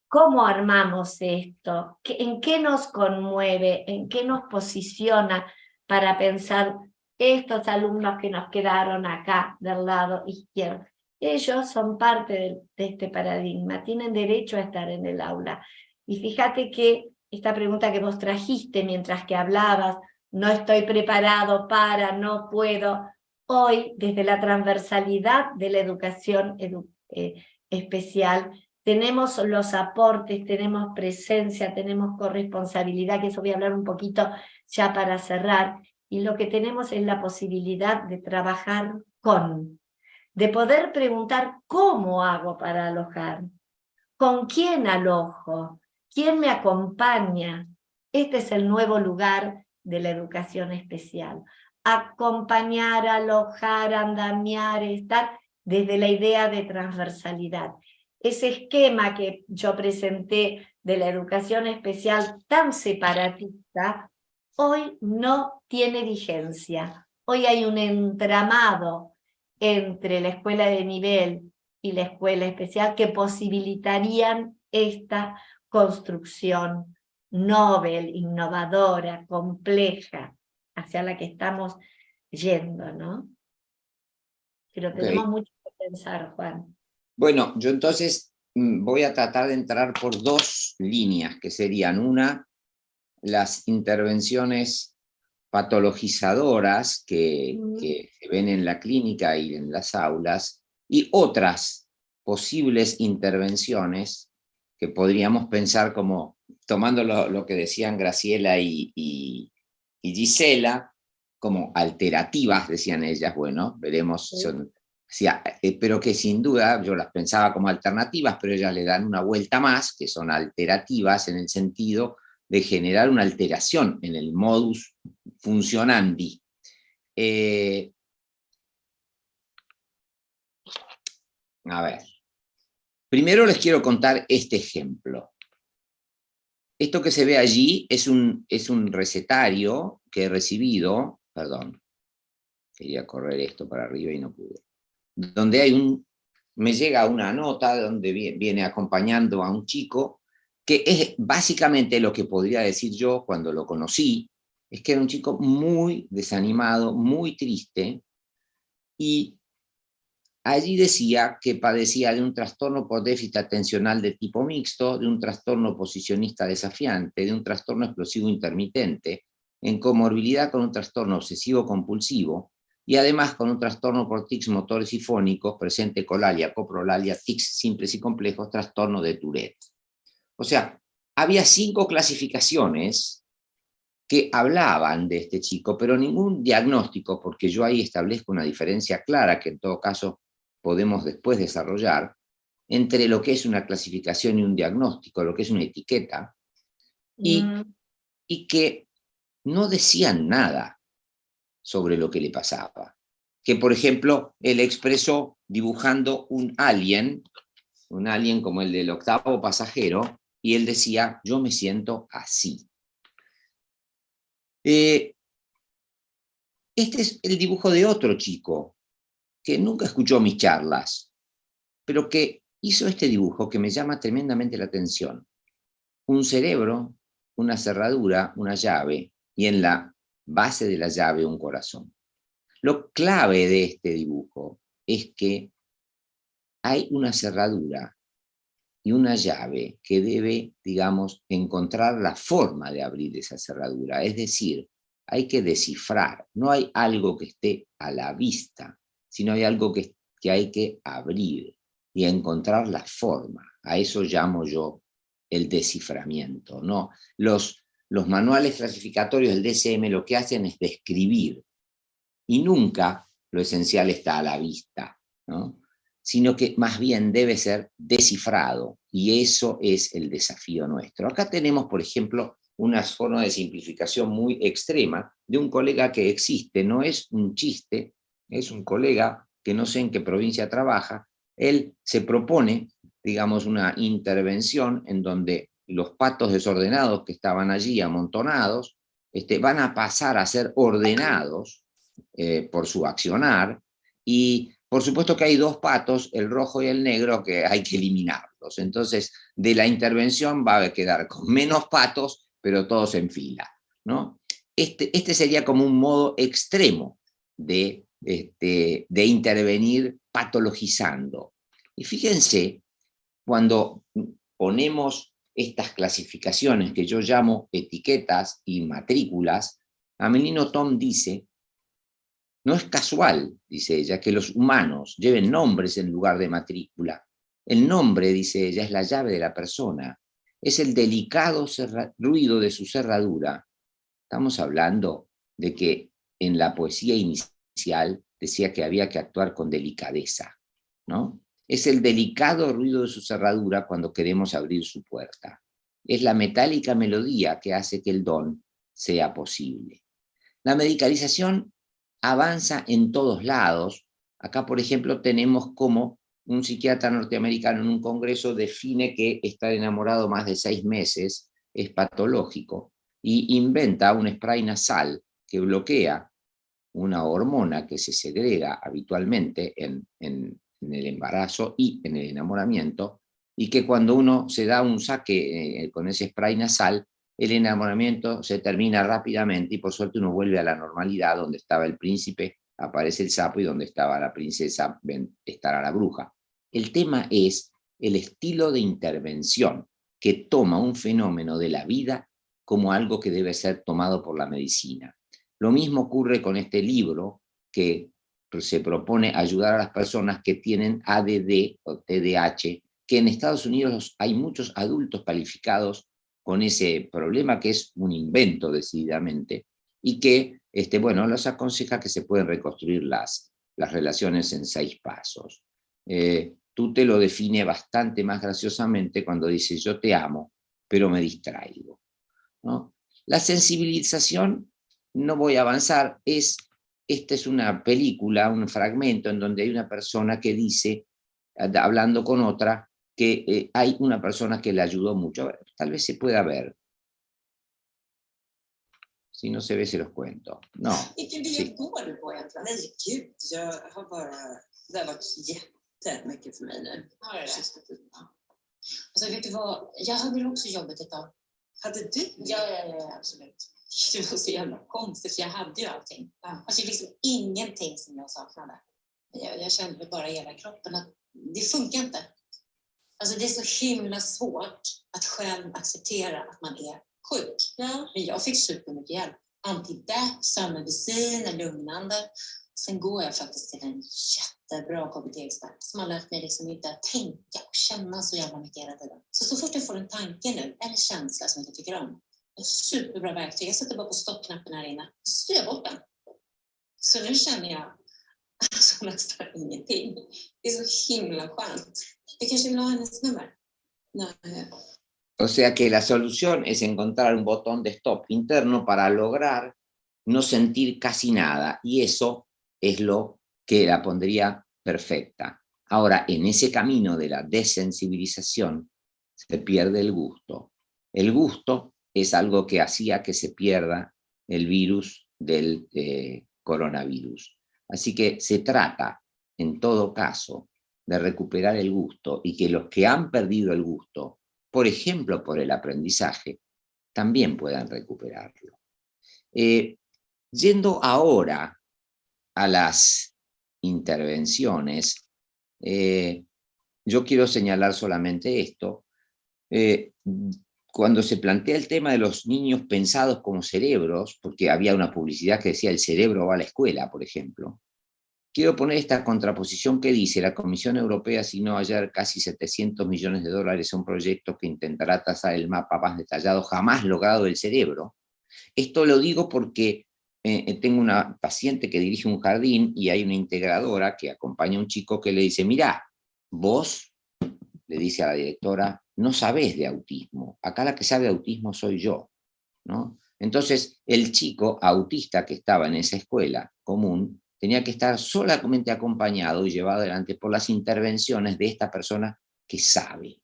¿cómo armamos esto? ¿En qué nos conmueve? ¿En qué nos posiciona para pensar estos alumnos que nos quedaron acá del lado izquierdo? Ellos son parte de este paradigma, tienen derecho a estar en el aula. Y fíjate que esta pregunta que vos trajiste mientras que hablabas, no estoy preparado para, no puedo, hoy desde la transversalidad de la educación especial, tenemos los aportes, tenemos presencia, tenemos corresponsabilidad, que eso voy a hablar un poquito ya para cerrar, y lo que tenemos es la posibilidad de trabajar con, de poder preguntar cómo hago para alojar, con quién alojo, quién me acompaña. Este es el nuevo lugar de la educación especial. Acompañar, alojar, andamiar, estar desde la idea de transversalidad. Ese esquema que yo presenté de la educación especial tan separatista, hoy no tiene vigencia. Hoy hay un entramado entre la escuela de nivel y la escuela especial que posibilitarían esta construcción novel, innovadora, compleja, hacia la que estamos yendo, ¿no? Pero tenemos Ok. mucho que pensar, Juan. Bueno, yo entonces voy a tratar de entrar por dos líneas, que serían una, las intervenciones patologizadoras que se ven en la clínica y en las aulas, y otras posibles intervenciones que podríamos pensar como, tomando lo que decían Graciela y Gisela, como alterativas, decían ellas, bueno, veremos, son, pero que sin duda yo las pensaba como alternativas, pero ellas le dan una vuelta más, que son alterativas en el sentido de generar una alteración en el modus funcionandi. A ver, primero les quiero contar este ejemplo. Esto que se ve allí es un recetario que he recibido, perdón, quería correr esto para arriba y no pude, donde hay me llega una nota donde viene acompañando a un chico que es básicamente lo que podría decir yo cuando lo conocí, es que era un chico muy desanimado, muy triste, y allí decía que padecía de un trastorno por déficit atencional de tipo mixto, de un trastorno posicionista desafiante, de un trastorno explosivo intermitente, en comorbilidad con un trastorno obsesivo compulsivo, y además con un trastorno por tics motores y fónicos, presente colalia, coprolalia, tics simples y complejos, trastorno de Tourette. O sea, había 5 clasificaciones que hablaban de este chico, pero ningún diagnóstico, porque yo ahí establezco una diferencia clara que en todo caso podemos después desarrollar, entre lo que es una clasificación y un diagnóstico, lo que es una etiqueta, y que no decían nada sobre lo que le pasaba. Que, por ejemplo, él expresó dibujando un alien como el del octavo pasajero, y él decía, yo me siento así. Este es el dibujo de otro chico que nunca escuchó mis charlas, pero que hizo este dibujo que me llama tremendamente la atención. Un cerebro, una cerradura, una llave, y en la base de la llave un corazón. Lo clave de este dibujo es que hay una cerradura y una llave que debe, digamos, encontrar la forma de abrir esa cerradura. Es decir, hay que descifrar. No hay algo que esté a la vista, sino hay algo que hay que abrir y encontrar la forma. A eso llamo yo el desciframiento, ¿no? Los manuales clasificatorios del DSM lo que hacen es describir, y nunca lo esencial está a la vista, ¿no? Sino que más bien debe ser descifrado, y eso es el desafío nuestro. Acá tenemos, por ejemplo, una forma de simplificación muy extrema de un colega que existe, no es un chiste, es un colega que no sé en qué provincia trabaja. Él se propone, digamos, una intervención en donde los patos desordenados que estaban allí amontonados van a pasar a ser ordenados por su accionar, y por supuesto que hay dos patos, el rojo y el negro, que hay que eliminarlos. Entonces, de la intervención va a quedar con menos patos, pero todos en fila, ¿no? Este sería como un modo extremo de intervenir patologizando. Y fíjense, cuando ponemos estas clasificaciones que yo llamo etiquetas y matrículas, Amelino Tom dice: no es casual, dice ella, que los humanos lleven nombres en lugar de matrícula. El nombre, dice ella, es la llave de la persona, es el delicado ruido de su cerradura. Estamos hablando de que en la poesía inicial decía que había que actuar con delicadeza, ¿no? Es el delicado ruido de su cerradura cuando queremos abrir su puerta. Es la metálica melodía que hace que el don sea posible. La medicalización avanza en todos lados. Acá, por ejemplo, tenemos como un psiquiatra norteamericano en un congreso define que estar enamorado más de 6 meses es patológico, y inventa un spray nasal que bloquea una hormona que se segrega habitualmente en el embarazo y en el enamoramiento, y que cuando uno se da un saque con ese spray nasal, el enamoramiento se termina rápidamente y por suerte uno vuelve a la normalidad. Donde estaba el príncipe aparece el sapo, y donde estaba la princesa estará la bruja. El tema es el estilo de intervención que toma un fenómeno de la vida como algo que debe ser tomado por la medicina. Lo mismo ocurre con este libro que se propone ayudar a las personas que tienen ADD o TDAH, que en Estados Unidos hay muchos adultos calificados con ese problema, que es un invento decididamente, y que los aconseja que se pueden reconstruir las relaciones en 6 pasos. Tú te lo define bastante más graciosamente cuando dices: yo te amo, pero me distraigo, ¿no? La sensibilización, no voy a avanzar, esta es una película, un fragmento en donde hay una persona que dice, hablando con otra, que hay una persona que le ayudó mucho. A ver, tal vez se pueda ver. Si no se ve, se los cuento. No. Vilken del går du på egentligen? Nej, gud, jag har bara... Det har varit jättemycket för mig nu. Sista tiden. Alltså, vet du vad? Jag hade också jobbat ett tag. Hade du? Ja, absolut. Det var så jävla konstigt, för jag hade ju allting. Alltså, liksom ingenting som jag saknade. Jag kände bara i hela kroppen att det funkar inte. Alltså, det är så himla svårt att själv acceptera att man är sjuk. Ja. Men jag fick supermycket hjälp. Antidepp, sömnmedicin, lugnande. Sen går jag faktiskt till en jättebra KBT-expert som har lärt mig liksom inte att tänka och känna så jävla mycket hela tiden. Så fort jag får en tanke nu, eller känsla som jag inte tycker om, det är superbra verktyg. Jag sätter bara på stoppknappen här inne och styr jag bort den. Så nu känner jag alltså nästan ingenting. Det är så himla skönt. Jag kanske vill ha hennes nummer. Nej. O sea que la solución es encontrar un botón de stop interno para lograr no sentir casi nada, y eso es lo que la pondría perfecta. Ahora, en ese camino de la desensibilización se pierde el gusto. El gusto es algo que hacía que se pierda el virus del coronavirus. Así que se trata, en todo caso, de recuperar el gusto, y que los que han perdido el gusto, por ejemplo por el aprendizaje, también puedan recuperarlo. Yendo ahora a las intervenciones, yo quiero señalar solamente esto. Cuando se plantea el tema de los niños pensados como cerebros, porque había una publicidad que decía: el cerebro va a la escuela, por ejemplo, quiero poner esta contraposición que dice: la Comisión Europea asignó ayer casi $700 millones a un proyecto que intentará trazar el mapa más detallado jamás logrado del cerebro. Esto lo digo porque tengo una paciente que dirige un jardín, y hay una integradora que acompaña a un chico que le dice: mirá, vos, le dice a la directora, no sabés de autismo, acá la que sabe de autismo soy yo, ¿no? Entonces, el chico autista que estaba en esa escuela común tenía que estar solamente acompañado y llevado adelante por las intervenciones de esta persona que sabe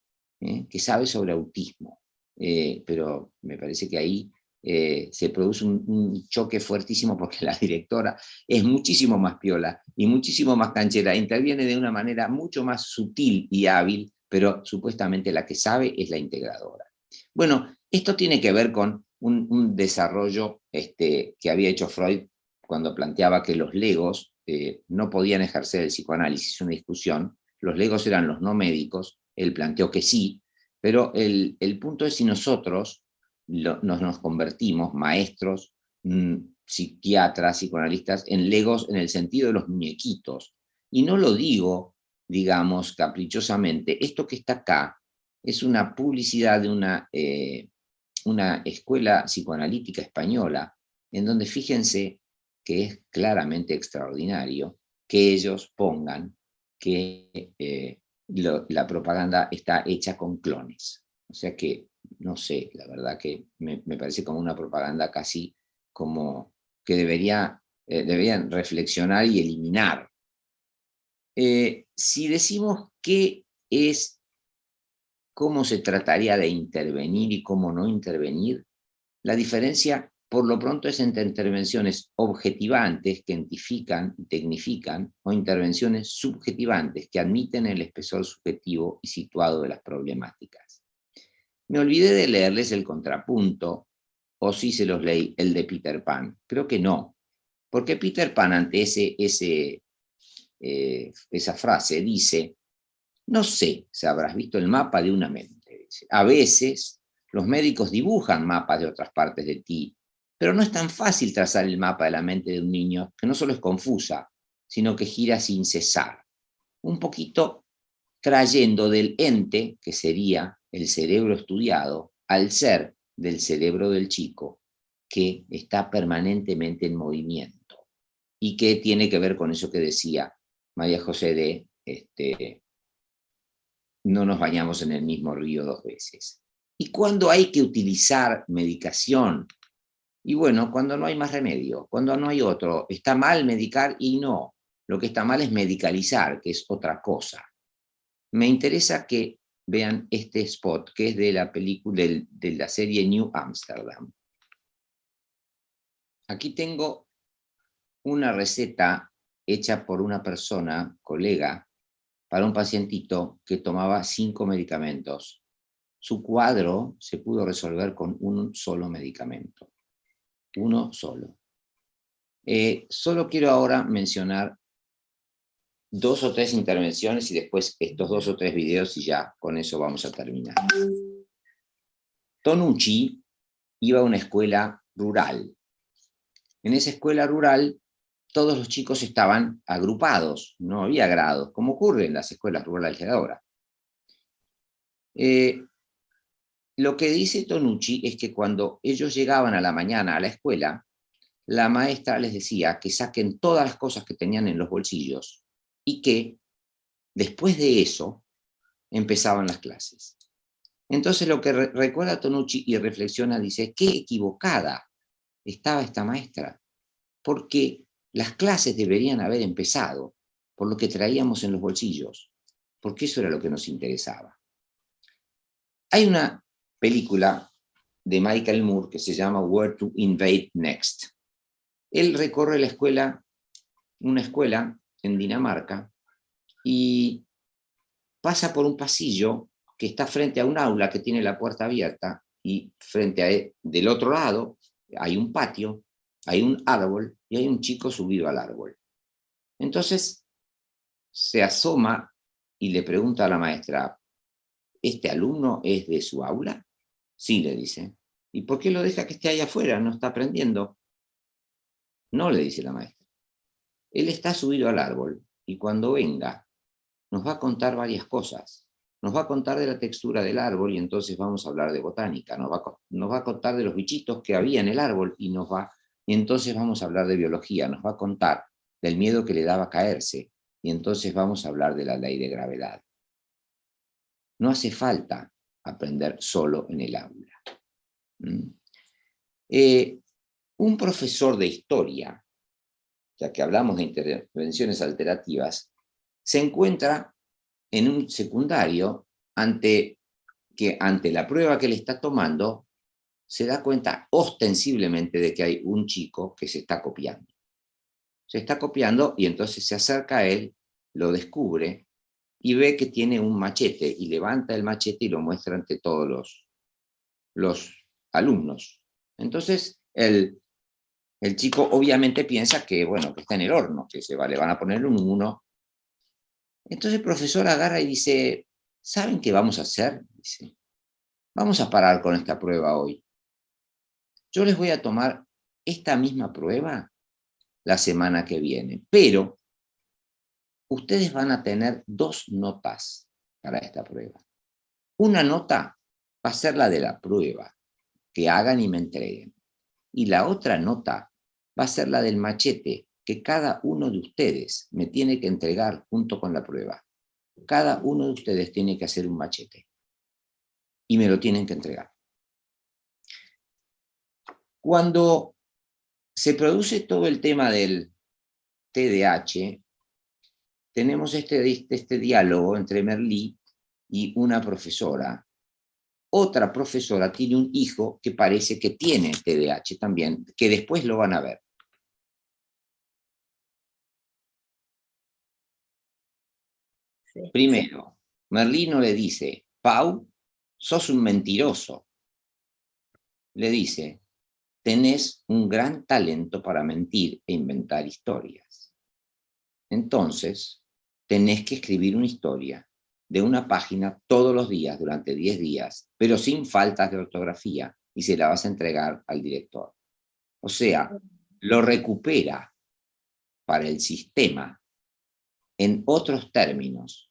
sobre autismo. Pero me parece que ahí se produce un choque fuertísimo porque la directora es muchísimo más piola y muchísimo más canchera, interviene de una manera mucho más sutil y hábil, pero supuestamente la que sabe es la integradora. Bueno, esto tiene que ver con un desarrollo que había hecho Freud cuando planteaba que los legos no podían ejercer el psicoanálisis, una discusión. Los legos eran los no médicos, él planteó que sí, pero el punto es si nosotros nos convertimos, maestros, psiquiatras, psicoanalistas, en legos en el sentido de los muñequitos. Y no lo digo, digamos, caprichosamente. Esto que está acá es una publicidad de una escuela psicoanalítica española, en donde fíjense que es claramente extraordinario que ellos pongan que la propaganda está hecha con clones. O sea que, no sé, la verdad que me parece como una propaganda casi como que deberían reflexionar y eliminar. Si decimos qué es, cómo se trataría de intervenir y cómo no intervenir, la diferencia por lo pronto es entre intervenciones objetivantes que identifican y tecnifican o intervenciones subjetivantes que admiten el espesor subjetivo y situado de las problemáticas. Me olvidé de leerles el contrapunto, o si se los leí, el de Peter Pan. Creo que no, porque Peter Pan ante esa frase dice: no sé si habrás visto el mapa de una mente. A veces los médicos dibujan mapas de otras partes de ti, pero no es tan fácil trazar el mapa de la mente de un niño, que no solo es confusa, sino que gira sin cesar. Un poquito trayendo del ente, que sería el cerebro estudiado, al ser del cerebro del chico, que está permanentemente en movimiento, y que tiene que ver con eso que decía María José de no nos bañamos en el mismo río 2 veces. ¿Y cuándo hay que utilizar medicación? Y bueno, cuando no hay más remedio, cuando no hay otro. Está mal medicar y no. Lo que está mal es medicalizar, que es otra cosa. Me interesa que vean este spot, que es de la película, de la serie New Amsterdam. Aquí tengo una receta hecha por una persona, colega, para un pacientito que tomaba 5 medicamentos. Su cuadro se pudo resolver con un solo medicamento. Uno solo. Solo quiero ahora mencionar 2 o 3 intervenciones y después estos 2 o 3 videos y ya con eso vamos a terminar. Tonucci iba a una escuela rural. En esa escuela rural todos los chicos estaban agrupados, no había grados, como ocurre en las escuelas rurales de ahora. Lo que dice Tonucci es que cuando ellos llegaban a la mañana a la escuela, la maestra les decía que saquen todas las cosas que tenían en los bolsillos y que después de eso empezaban las clases. Entonces lo que recuerda Tonucci y reflexiona, dice: qué equivocada estaba esta maestra, porque las clases deberían haber empezado por lo que traíamos en los bolsillos, porque eso era lo que nos interesaba. Hay una película de Michael Moore que se llama Where to Invade Next. Él recorre una escuela en Dinamarca, y pasa por un pasillo que está frente a un aula que tiene la puerta abierta, y del otro lado hay un patio, hay un árbol y hay un chico subido al árbol. Entonces se asoma y le pregunta a la maestra: ¿este alumno es de su aula? Sí, le dice. ¿Y por qué lo deja que esté allá afuera? ¿No está aprendiendo? No, le dice la maestra. Él está subido al árbol y cuando venga nos va a contar varias cosas. Nos va a contar de la textura del árbol y entonces vamos a hablar de botánica. Nos va a contar de los bichitos que había en el árbol y entonces vamos a hablar de biología. Nos va a contar del miedo que le daba caerse y entonces vamos a hablar de la ley de gravedad. No hace falta aprender solo en el aula. Un profesor de historia, ya que hablamos de intervenciones alterativas, se encuentra en un secundario ante la prueba que le está tomando se da cuenta ostensiblemente de que hay un chico que se está copiando. Se está copiando y entonces se acerca a él, lo descubre y ve que tiene un machete y levanta el machete y lo muestra ante todos los alumnos. Entonces el chico obviamente piensa que, bueno, que está en el horno, que le van a poner un 1. Entonces el profesor agarra y dice, ¿saben qué vamos a hacer? Dice, vamos a parar con esta prueba hoy. Yo les voy a tomar esta misma prueba la semana que viene, pero ustedes van a tener 2 notas para esta prueba. Una nota va a ser la de la prueba, que hagan y me entreguen. Y la otra nota va a ser la del machete, que cada uno de ustedes me tiene que entregar junto con la prueba. Cada uno de ustedes tiene que hacer un machete. Y me lo tienen que entregar. Cuando se produce todo el tema del TDAH, tenemos este diálogo entre Merlí y una profesora. Otra profesora tiene un hijo que parece que tiene TDAH también, que después lo van a ver. Sí. Primero, Merlino le dice, Pau, sos un mentiroso. Le dice, tenés un gran talento para mentir e inventar historias. Entonces, tenés que escribir una historia de una página todos los días durante 10 días, pero sin faltas de ortografía, y se la vas a entregar al director. O sea, lo recupera para el sistema en otros términos,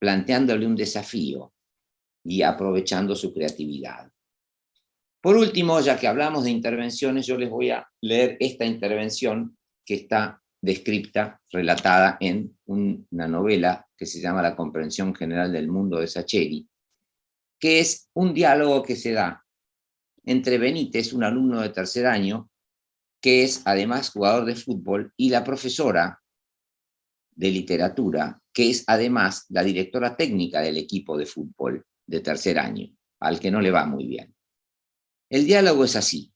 planteándole un desafío y aprovechando su creatividad. Por último, ya que hablamos de intervenciones, yo les voy a leer esta intervención que está descripta, relatada en una novela que se llama La comprensión general del mundo de Sacheri, que es un diálogo que se da entre Benítez, un alumno de 3er año, que es además jugador de fútbol, y la profesora de literatura, que es además la directora técnica del equipo de fútbol de 3er año, al que no le va muy bien. El diálogo es así.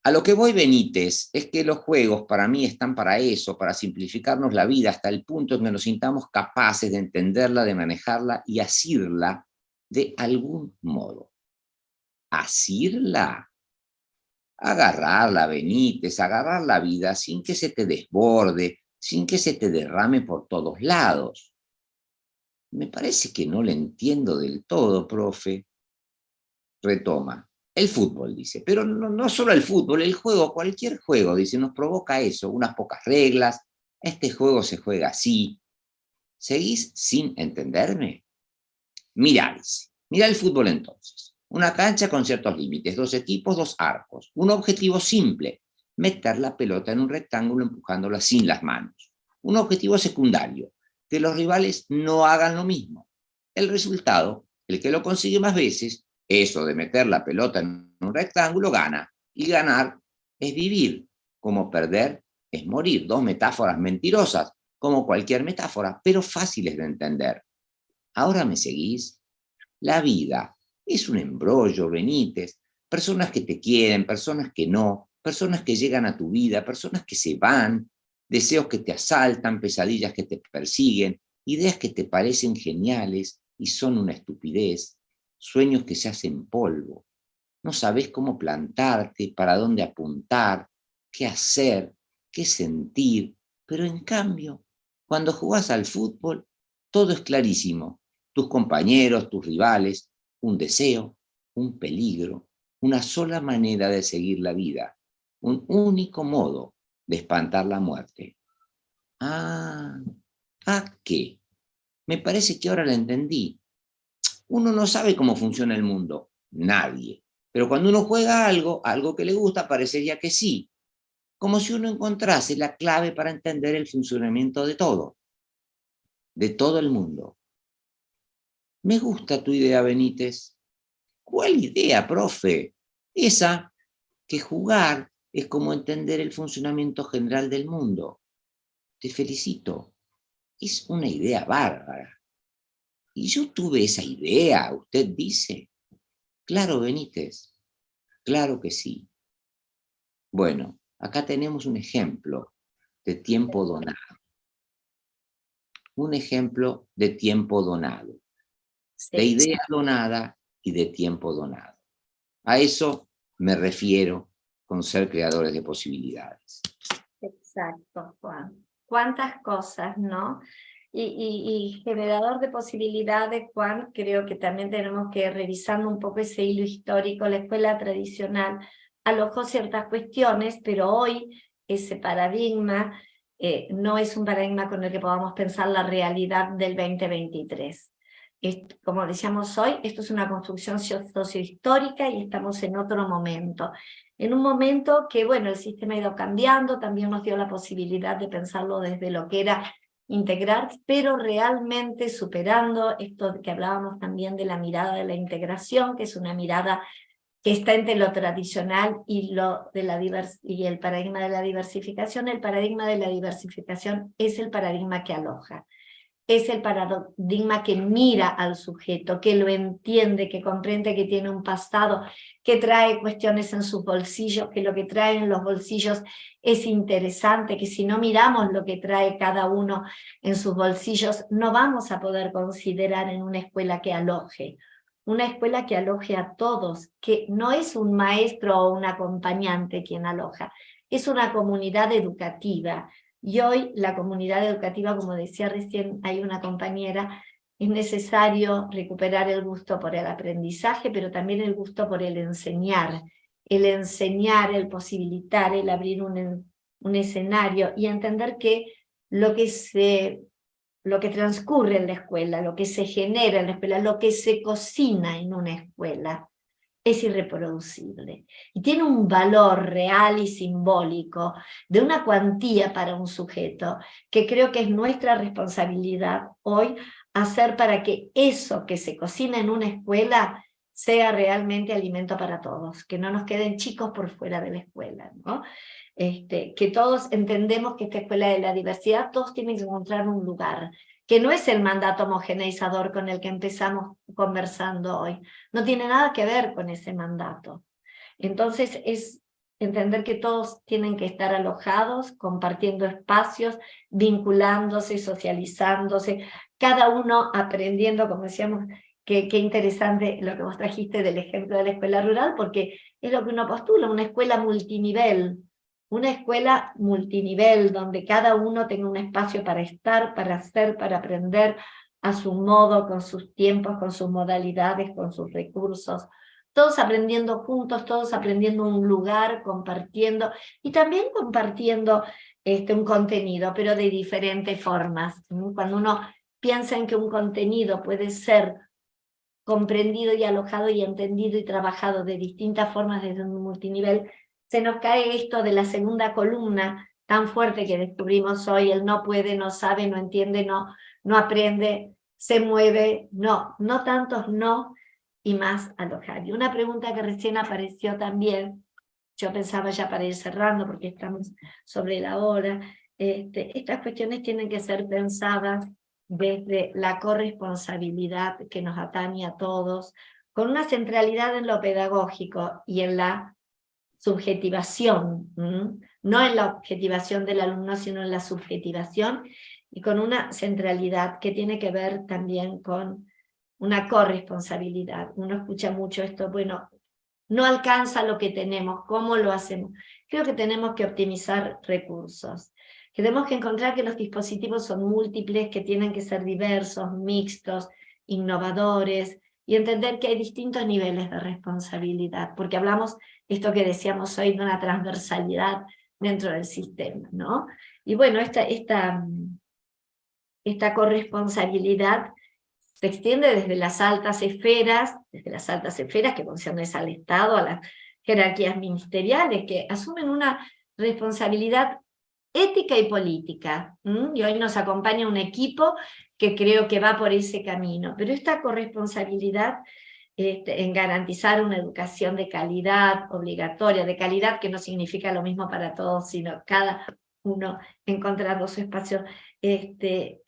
A lo que voy, Benítez, es que los juegos para mí están para eso, para simplificarnos la vida hasta el punto en que nos sintamos capaces de entenderla, de manejarla y asirla de algún modo. ¿Asirla? Agarrarla, Benítez, agarrar la vida sin que se te desborde, sin que se te derrame por todos lados. Me parece que no le entiendo del todo, profe. Retoma. El fútbol, dice, pero no solo el fútbol, el juego, cualquier juego, dice, nos provoca eso, unas pocas reglas, este juego se juega así. ¿Seguís sin entenderme? Mirá, dice, mirá el fútbol entonces. Una cancha con ciertos límites, 2 equipos, 2 arcos, un objetivo simple, meter la pelota en un rectángulo empujándola sin las manos. Un objetivo secundario, que los rivales no hagan lo mismo. El resultado, el que lo consigue más veces, eso de meter la pelota en un rectángulo, gana. Y ganar es vivir, como perder es morir. 2 metáforas mentirosas, como cualquier metáfora, pero fáciles de entender. ¿Ahora me seguís? La vida es un embrollo, Benítez. Personas que te quieren, personas que no, personas que llegan a tu vida, personas que se van, deseos que te asaltan, pesadillas que te persiguen, ideas que te parecen geniales y son una estupidez, sueños que se hacen polvo. No sabes cómo plantarte, para dónde apuntar, qué hacer, qué sentir, pero en cambio, cuando jugás al fútbol, todo es clarísimo. Tus compañeros, tus rivales, un deseo, un peligro, una sola manera de seguir la vida, un único modo de espantar la muerte. ¿A qué? Me parece que ahora la entendí. Uno no sabe cómo funciona el mundo, nadie. Pero cuando uno juega algo que le gusta, parecería que sí. Como si uno encontrase la clave para entender el funcionamiento de todo el mundo. Me gusta tu idea, Benítez. ¿Cuál idea, profe? Esa, que jugar es como entender el funcionamiento general del mundo. Te felicito. Es una idea bárbara. Y yo tuve esa idea, usted dice. Claro, Benítez. Claro que sí. Bueno, acá tenemos un ejemplo de tiempo donado. Un ejemplo de tiempo donado, Sí. de idea donada y de tiempo donado. A eso me refiero con ser creadores de posibilidades. Exacto, Juan. Cuántas cosas, ¿no? Y generador de posibilidades, Juan, creo que también tenemos que, revisando un poco ese hilo histórico, la escuela tradicional alojó ciertas cuestiones, pero hoy ese paradigma no es un paradigma con el que podamos pensar la realidad del 2023. Como decíamos hoy, esto es una construcción sociohistórica y estamos en otro momento. En un momento que, bueno, el sistema ha ido cambiando, también nos dio la posibilidad de pensarlo desde lo que era integrar, pero realmente superando esto que hablábamos también de la mirada de la integración, que es una mirada que está entre lo tradicional y, y el paradigma de la diversificación. El paradigma de la diversificación es el paradigma que aloja. Es el paradigma que mira al sujeto, que lo entiende, que comprende que tiene un pasado, que trae cuestiones en sus bolsillos, que lo que trae en los bolsillos es interesante, que si no miramos lo que trae cada uno en sus bolsillos, no vamos a poder considerar en una escuela que aloje. Una escuela que aloje a todos, que no es un maestro o un acompañante quien aloja, es una comunidad educativa. Y hoy la comunidad educativa, como decía recién, hay una compañera, es necesario recuperar el gusto por el aprendizaje, pero también el gusto por el enseñar, el posibilitar, el abrir un escenario y entender que lo que transcurre en la escuela, lo que se genera en la escuela, lo que se cocina en una escuela, es irreproducible y tiene un valor real y simbólico de una cuantía para un sujeto que creo que es nuestra responsabilidad hoy hacer para que eso que se cocina en una escuela sea realmente alimento para todos, que no nos queden chicos por fuera de la escuela, ¿no? Que todos entendemos que esta escuela de la diversidad, todos tienen que encontrar un lugar, que no es el mandato homogeneizador con el que empezamos conversando hoy, no tiene nada que ver con ese mandato. Entonces es entender que todos tienen que estar alojados, compartiendo espacios, vinculándose, socializándose, cada uno aprendiendo, como decíamos, qué interesante lo que vos trajiste del ejemplo de la escuela rural, porque es lo que uno postula, una escuela multinivel, donde cada uno tenga un espacio para estar, para hacer, para aprender a su modo, con sus tiempos, con sus modalidades, con sus recursos, todos aprendiendo juntos, todos aprendiendo un lugar, compartiendo, y también compartiendo un contenido, pero de diferentes formas. Cuando uno piensa en que un contenido puede ser comprendido y alojado y entendido y trabajado de distintas formas desde un multinivel, se nos cae esto de la segunda columna tan fuerte que descubrimos hoy, el no puede, no sabe, no entiende, no aprende, se mueve, no tantos no, y más alojar. Y una pregunta que recién apareció también, yo pensaba ya para ir cerrando porque estamos sobre la hora, estas cuestiones tienen que ser pensadas desde la corresponsabilidad que nos atañe a todos, con una centralidad en lo pedagógico y en la subjetivación, no en la objetivación del alumno, sino en la subjetivación, y con una centralidad que tiene que ver también con una corresponsabilidad. Uno escucha mucho esto, bueno, no alcanza lo que tenemos, ¿cómo lo hacemos? Creo que tenemos que optimizar recursos. Tenemos que encontrar que los dispositivos son múltiples, que tienen que ser diversos, mixtos, innovadores, y entender que hay distintos niveles de responsabilidad, porque hablamos, esto que decíamos hoy, de una transversalidad dentro del sistema, ¿no? Y bueno, esta corresponsabilidad se extiende desde las altas esferas que conciernen al Estado, a las jerarquías ministeriales, que asumen una responsabilidad ética y política, y hoy nos acompaña un equipo que creo que va por ese camino, pero esta corresponsabilidad en garantizar una educación de calidad obligatoria, de calidad que no significa lo mismo para todos, sino cada uno encontrando su espacio,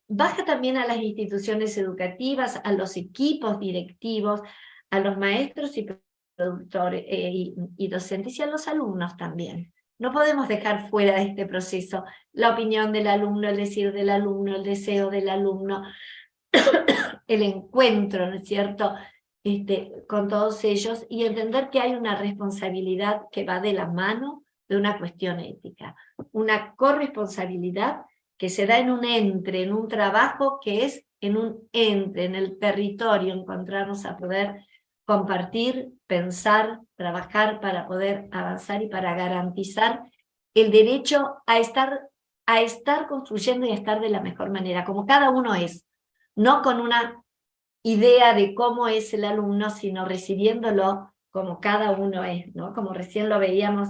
baja también a las instituciones educativas, a los equipos directivos, a los maestros y productor y docentes, y a los alumnos también. No podemos dejar fuera de este proceso la opinión del alumno, el decir del alumno, el deseo del alumno, el encuentro, ¿no es cierto?, con todos ellos, y entender que hay una responsabilidad que va de la mano de una cuestión ética, una corresponsabilidad que se da en un entre, en un trabajo que es en un entre, en el territorio, encontrarnos a poder compartir, pensar, trabajar para poder avanzar y para garantizar el derecho a estar construyendo y a estar de la mejor manera, como cada uno es, no con una idea de cómo es el alumno, sino recibiéndolo como cada uno es, ¿no? Como recién lo veíamos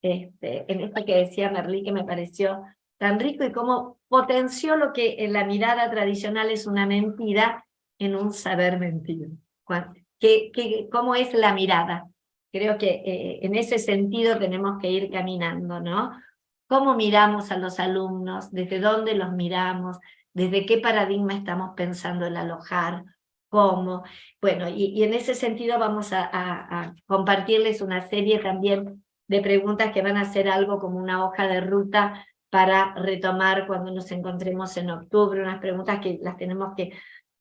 en esto que decía Merlí, que me pareció tan rico, y cómo potenció lo que en la mirada tradicional es una mentira en un saber mentir. ¿Cómo es la mirada? Creo que en ese sentido tenemos que ir caminando, ¿no? ¿Cómo miramos a los alumnos? ¿Desde dónde los miramos? ¿Desde qué paradigma estamos pensando el alojar? ¿Cómo? Bueno, y en ese sentido vamos a compartirles una serie también de preguntas que van a ser algo como una hoja de ruta para retomar cuando nos encontremos en octubre, unas preguntas que las tenemos que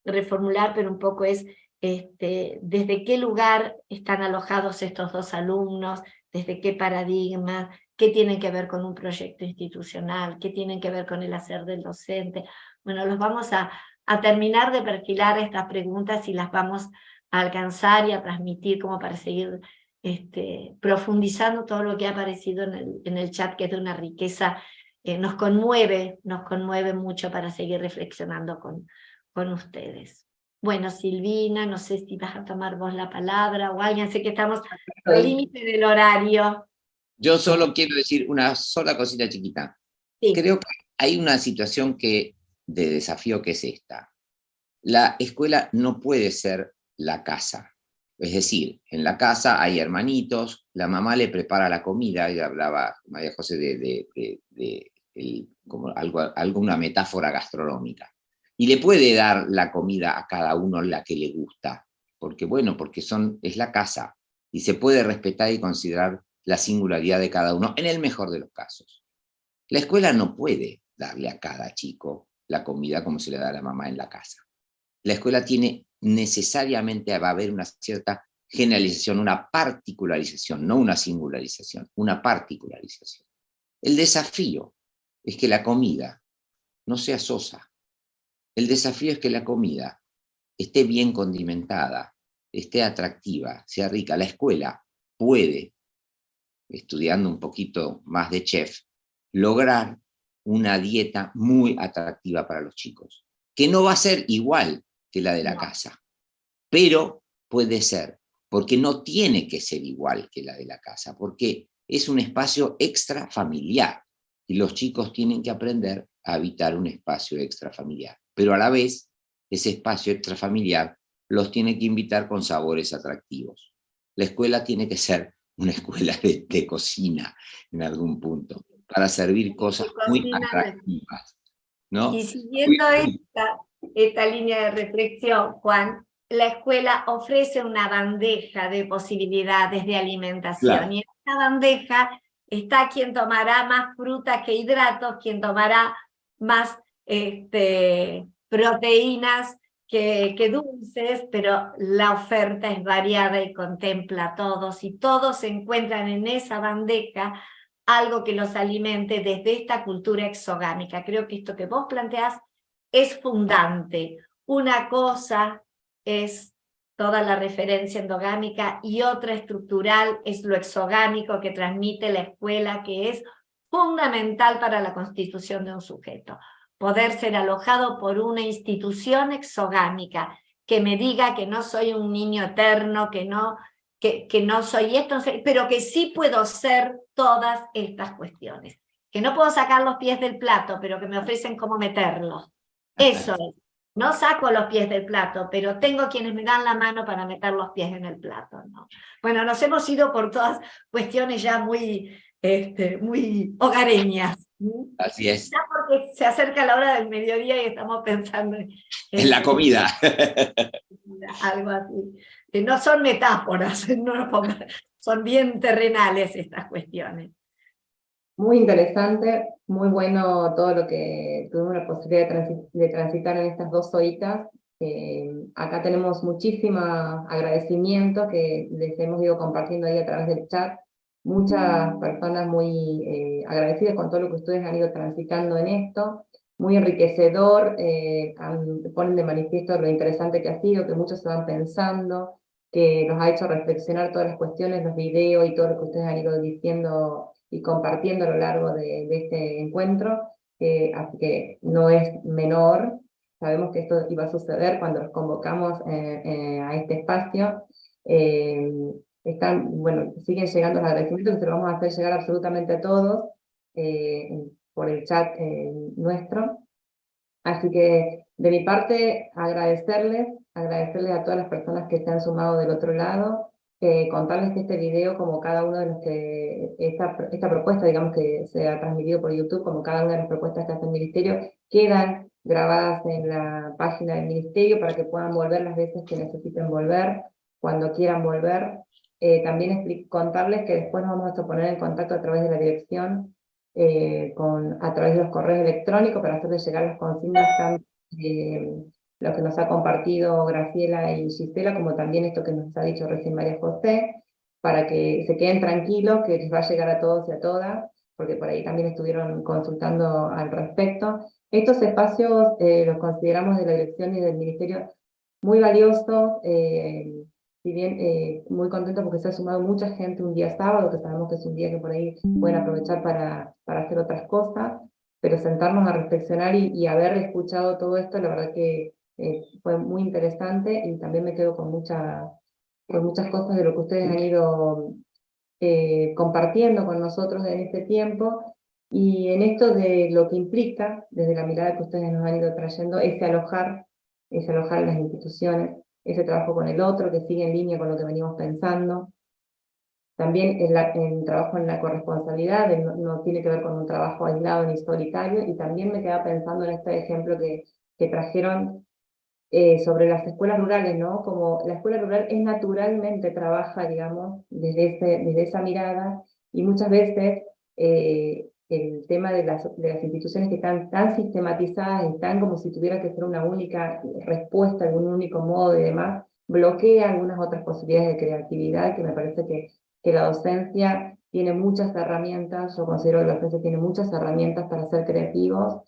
reformular, pero un poco es desde qué lugar están alojados estos dos alumnos, desde qué paradigma, qué tienen que ver con un proyecto institucional, qué tienen que ver con el hacer del docente. Bueno, los vamos a terminar de perfilar estas preguntas y las vamos a alcanzar y a transmitir como para seguir profundizando todo lo que ha aparecido en el chat, que es de una riqueza, nos conmueve mucho para seguir reflexionando con ustedes. Bueno, Silvina, no sé si vas a tomar vos la palabra o alguien, sé que estamos al límite del horario. Yo solo quiero decir una sola cosita chiquita. Sí. Creo que hay una situación de desafío que es esta. La escuela no puede ser la casa. Es decir, en la casa hay hermanitos, la mamá le prepara la comida, y hablaba María José como alguna metáfora gastronómica. Y le puede dar la comida a cada uno la que le gusta, porque es la casa, y se puede respetar y considerar la singularidad de cada uno, en el mejor de los casos. La escuela no puede darle a cada chico la comida como se le da a la mamá en la casa. La escuela necesariamente va a haber una cierta generalización, una particularización, no una singularización, una particularización. El desafío es que la comida no sea sosa. El desafío es que la comida esté bien condimentada, esté atractiva, sea rica. La escuela puede, estudiando un poquito más de chef, lograr una dieta muy atractiva para los chicos, que no va a ser igual que la de la casa, pero puede ser, porque no tiene que ser igual que la de la casa, porque es un espacio extrafamiliar, y los chicos tienen que aprender a habitar un espacio extrafamiliar, pero a la vez, ese espacio extrafamiliar los tiene que invitar con sabores atractivos. La escuela tiene que ser una escuela de cocina en algún punto, para servir cosas muy atractivas, ¿no? Y siguiendo esta línea de reflexión, Juan, la escuela ofrece una bandeja de posibilidades de alimentación. Claro. Y en esta bandeja está quien tomará más fruta que hidratos, quien tomará más proteínas que dulces, pero la oferta es variada y contempla a todos, y todos encuentran en esa bandeja algo que los alimente desde esta cultura exogámica. Creo que esto que vos planteás es fundante. Una cosa es toda la referencia endogámica y otra estructural es lo exogámico que transmite la escuela, que es fundamental para la constitución de un sujeto. Poder ser alojado por una institución exogámica que me diga que no soy un niño eterno, que no soy esto, pero que sí puedo ser todas estas cuestiones. Que no puedo sacar los pies del plato, pero que me ofrecen cómo meterlos. Eso es. No saco los pies del plato, pero tengo quienes me dan la mano para meter los pies en el plato, ¿no? Bueno, nos hemos ido por todas cuestiones ya muy muy hogareñas. Así es. Ya porque se acerca la hora del mediodía y estamos pensando En la comida. algo así. Que no son metáforas, no nos son bien terrenales estas cuestiones. Muy interesante, muy bueno todo lo que tuvimos la posibilidad de transitar en estas 2 horitas. Acá tenemos muchísimo agradecimiento que les hemos ido compartiendo ahí a través del chat. Muchas personas muy agradecidas con todo lo que ustedes han ido transitando en esto. Muy enriquecedor, ponen de manifiesto lo interesante que ha sido, que muchos se van pensando, que nos ha hecho reflexionar todas las cuestiones, los videos y todo lo que ustedes han ido diciendo y compartiendo a lo largo de este encuentro, así que no es menor, sabemos que esto iba a suceder cuando los convocamos a este espacio. Bueno, siguen llegando los agradecimientos que se los vamos a hacer llegar absolutamente a todos por el chat nuestro. Así que de mi parte agradecerles a todas las personas que se han sumado del otro lado, contarles que este video, como cada uno de los que, esta propuesta, digamos, que se ha transmitido por YouTube, como cada una de las propuestas que hace el Ministerio, quedan grabadas en la página del Ministerio para que puedan volver las veces que necesiten volver, cuando quieran volver. También contarles que después nos vamos a poner en contacto a través de la dirección, a través de los correos electrónicos para hacerles llegar las consignas, tanto lo que nos ha compartido Graciela y Gisela, como también esto que nos ha dicho recién María José, para que se queden tranquilos, que les va a llegar a todos y a todas, porque por ahí también estuvieron consultando al respecto. Estos espacios los consideramos de la dirección y del Ministerio muy valiosos, si bien muy contento porque se ha sumado mucha gente un día sábado, que sabemos que es un día que por ahí pueden aprovechar para hacer otras cosas, pero sentarnos a reflexionar y haber escuchado todo esto, la verdad que fue muy interesante, y también me quedo con muchas cosas de lo que ustedes han ido compartiendo con nosotros en este tiempo, y en esto de lo que implica, desde la mirada que ustedes nos han ido trayendo, ese alojar las instituciones, ese trabajo con el otro, que sigue en línea con lo que venimos pensando. También el trabajo en la corresponsabilidad, no tiene que ver con un trabajo aislado ni solitario, y también me quedaba pensando en este ejemplo que trajeron sobre las escuelas rurales, ¿no? Como la escuela rural es naturalmente trabaja, digamos, desde esa mirada, y muchas veces el tema de las instituciones que están tan sistematizadas y tan como si tuviera que ser una única respuesta, algún único modo y demás, bloquea algunas otras posibilidades de creatividad, que me parece que la docencia tiene muchas herramientas. Yo considero que la docencia tiene muchas herramientas para ser creativos.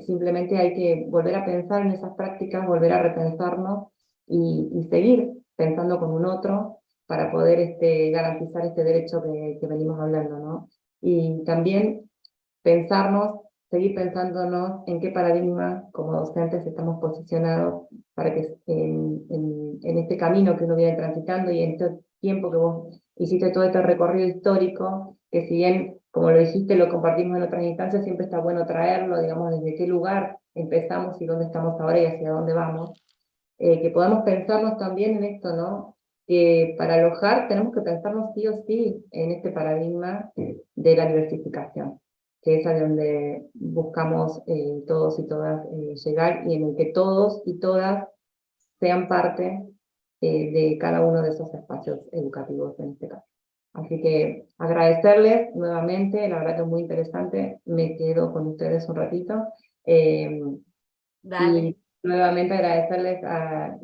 Simplemente hay que volver a pensar en esas prácticas, volver a repensarnos y seguir pensando con un otro para poder garantizar este derecho que venimos hablando, ¿no? Y también seguir pensándonos en qué paradigma como docentes estamos posicionados para que en este camino que uno viene transitando, y en este tiempo que vos hiciste todo este recorrido histórico, que si bien, como lo dijiste, lo compartimos en otras instancias, siempre está bueno traerlo, digamos, desde qué lugar empezamos y dónde estamos ahora y hacia dónde vamos. Que podamos pensarnos también en esto, ¿no? Que para alojar tenemos que pensarnos sí o sí en este paradigma de la diversificación, que es a donde buscamos todos y todas llegar, y en el que todos y todas sean parte de cada uno de esos espacios educativos en este caso. Así que agradecerles nuevamente, la verdad que es muy interesante, me quedo con ustedes un ratito. Y nuevamente agradecerles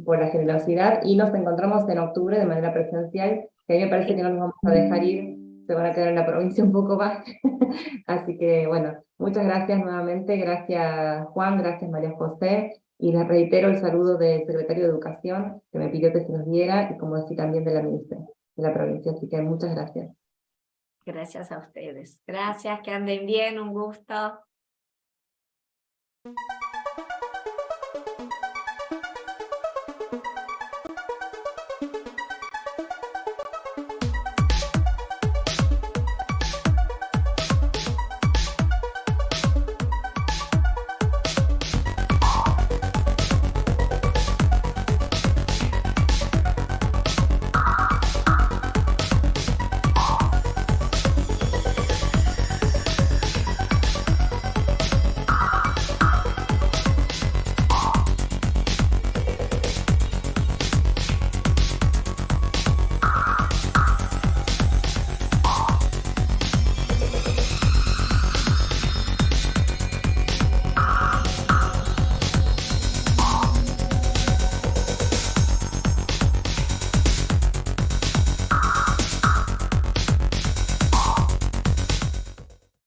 por la generosidad, y nos encontramos en octubre de manera presencial, que a mí me parece que no nos vamos a dejar ir, se van a quedar en la provincia un poco más. Así que bueno, muchas gracias nuevamente, gracias Juan, gracias María José, y les reitero el saludo del secretario de Educación, que me pidió que se los diera, y como así también de la ministra de la provincia, así que muchas gracias. Gracias a ustedes. Gracias, que anden bien, un gusto.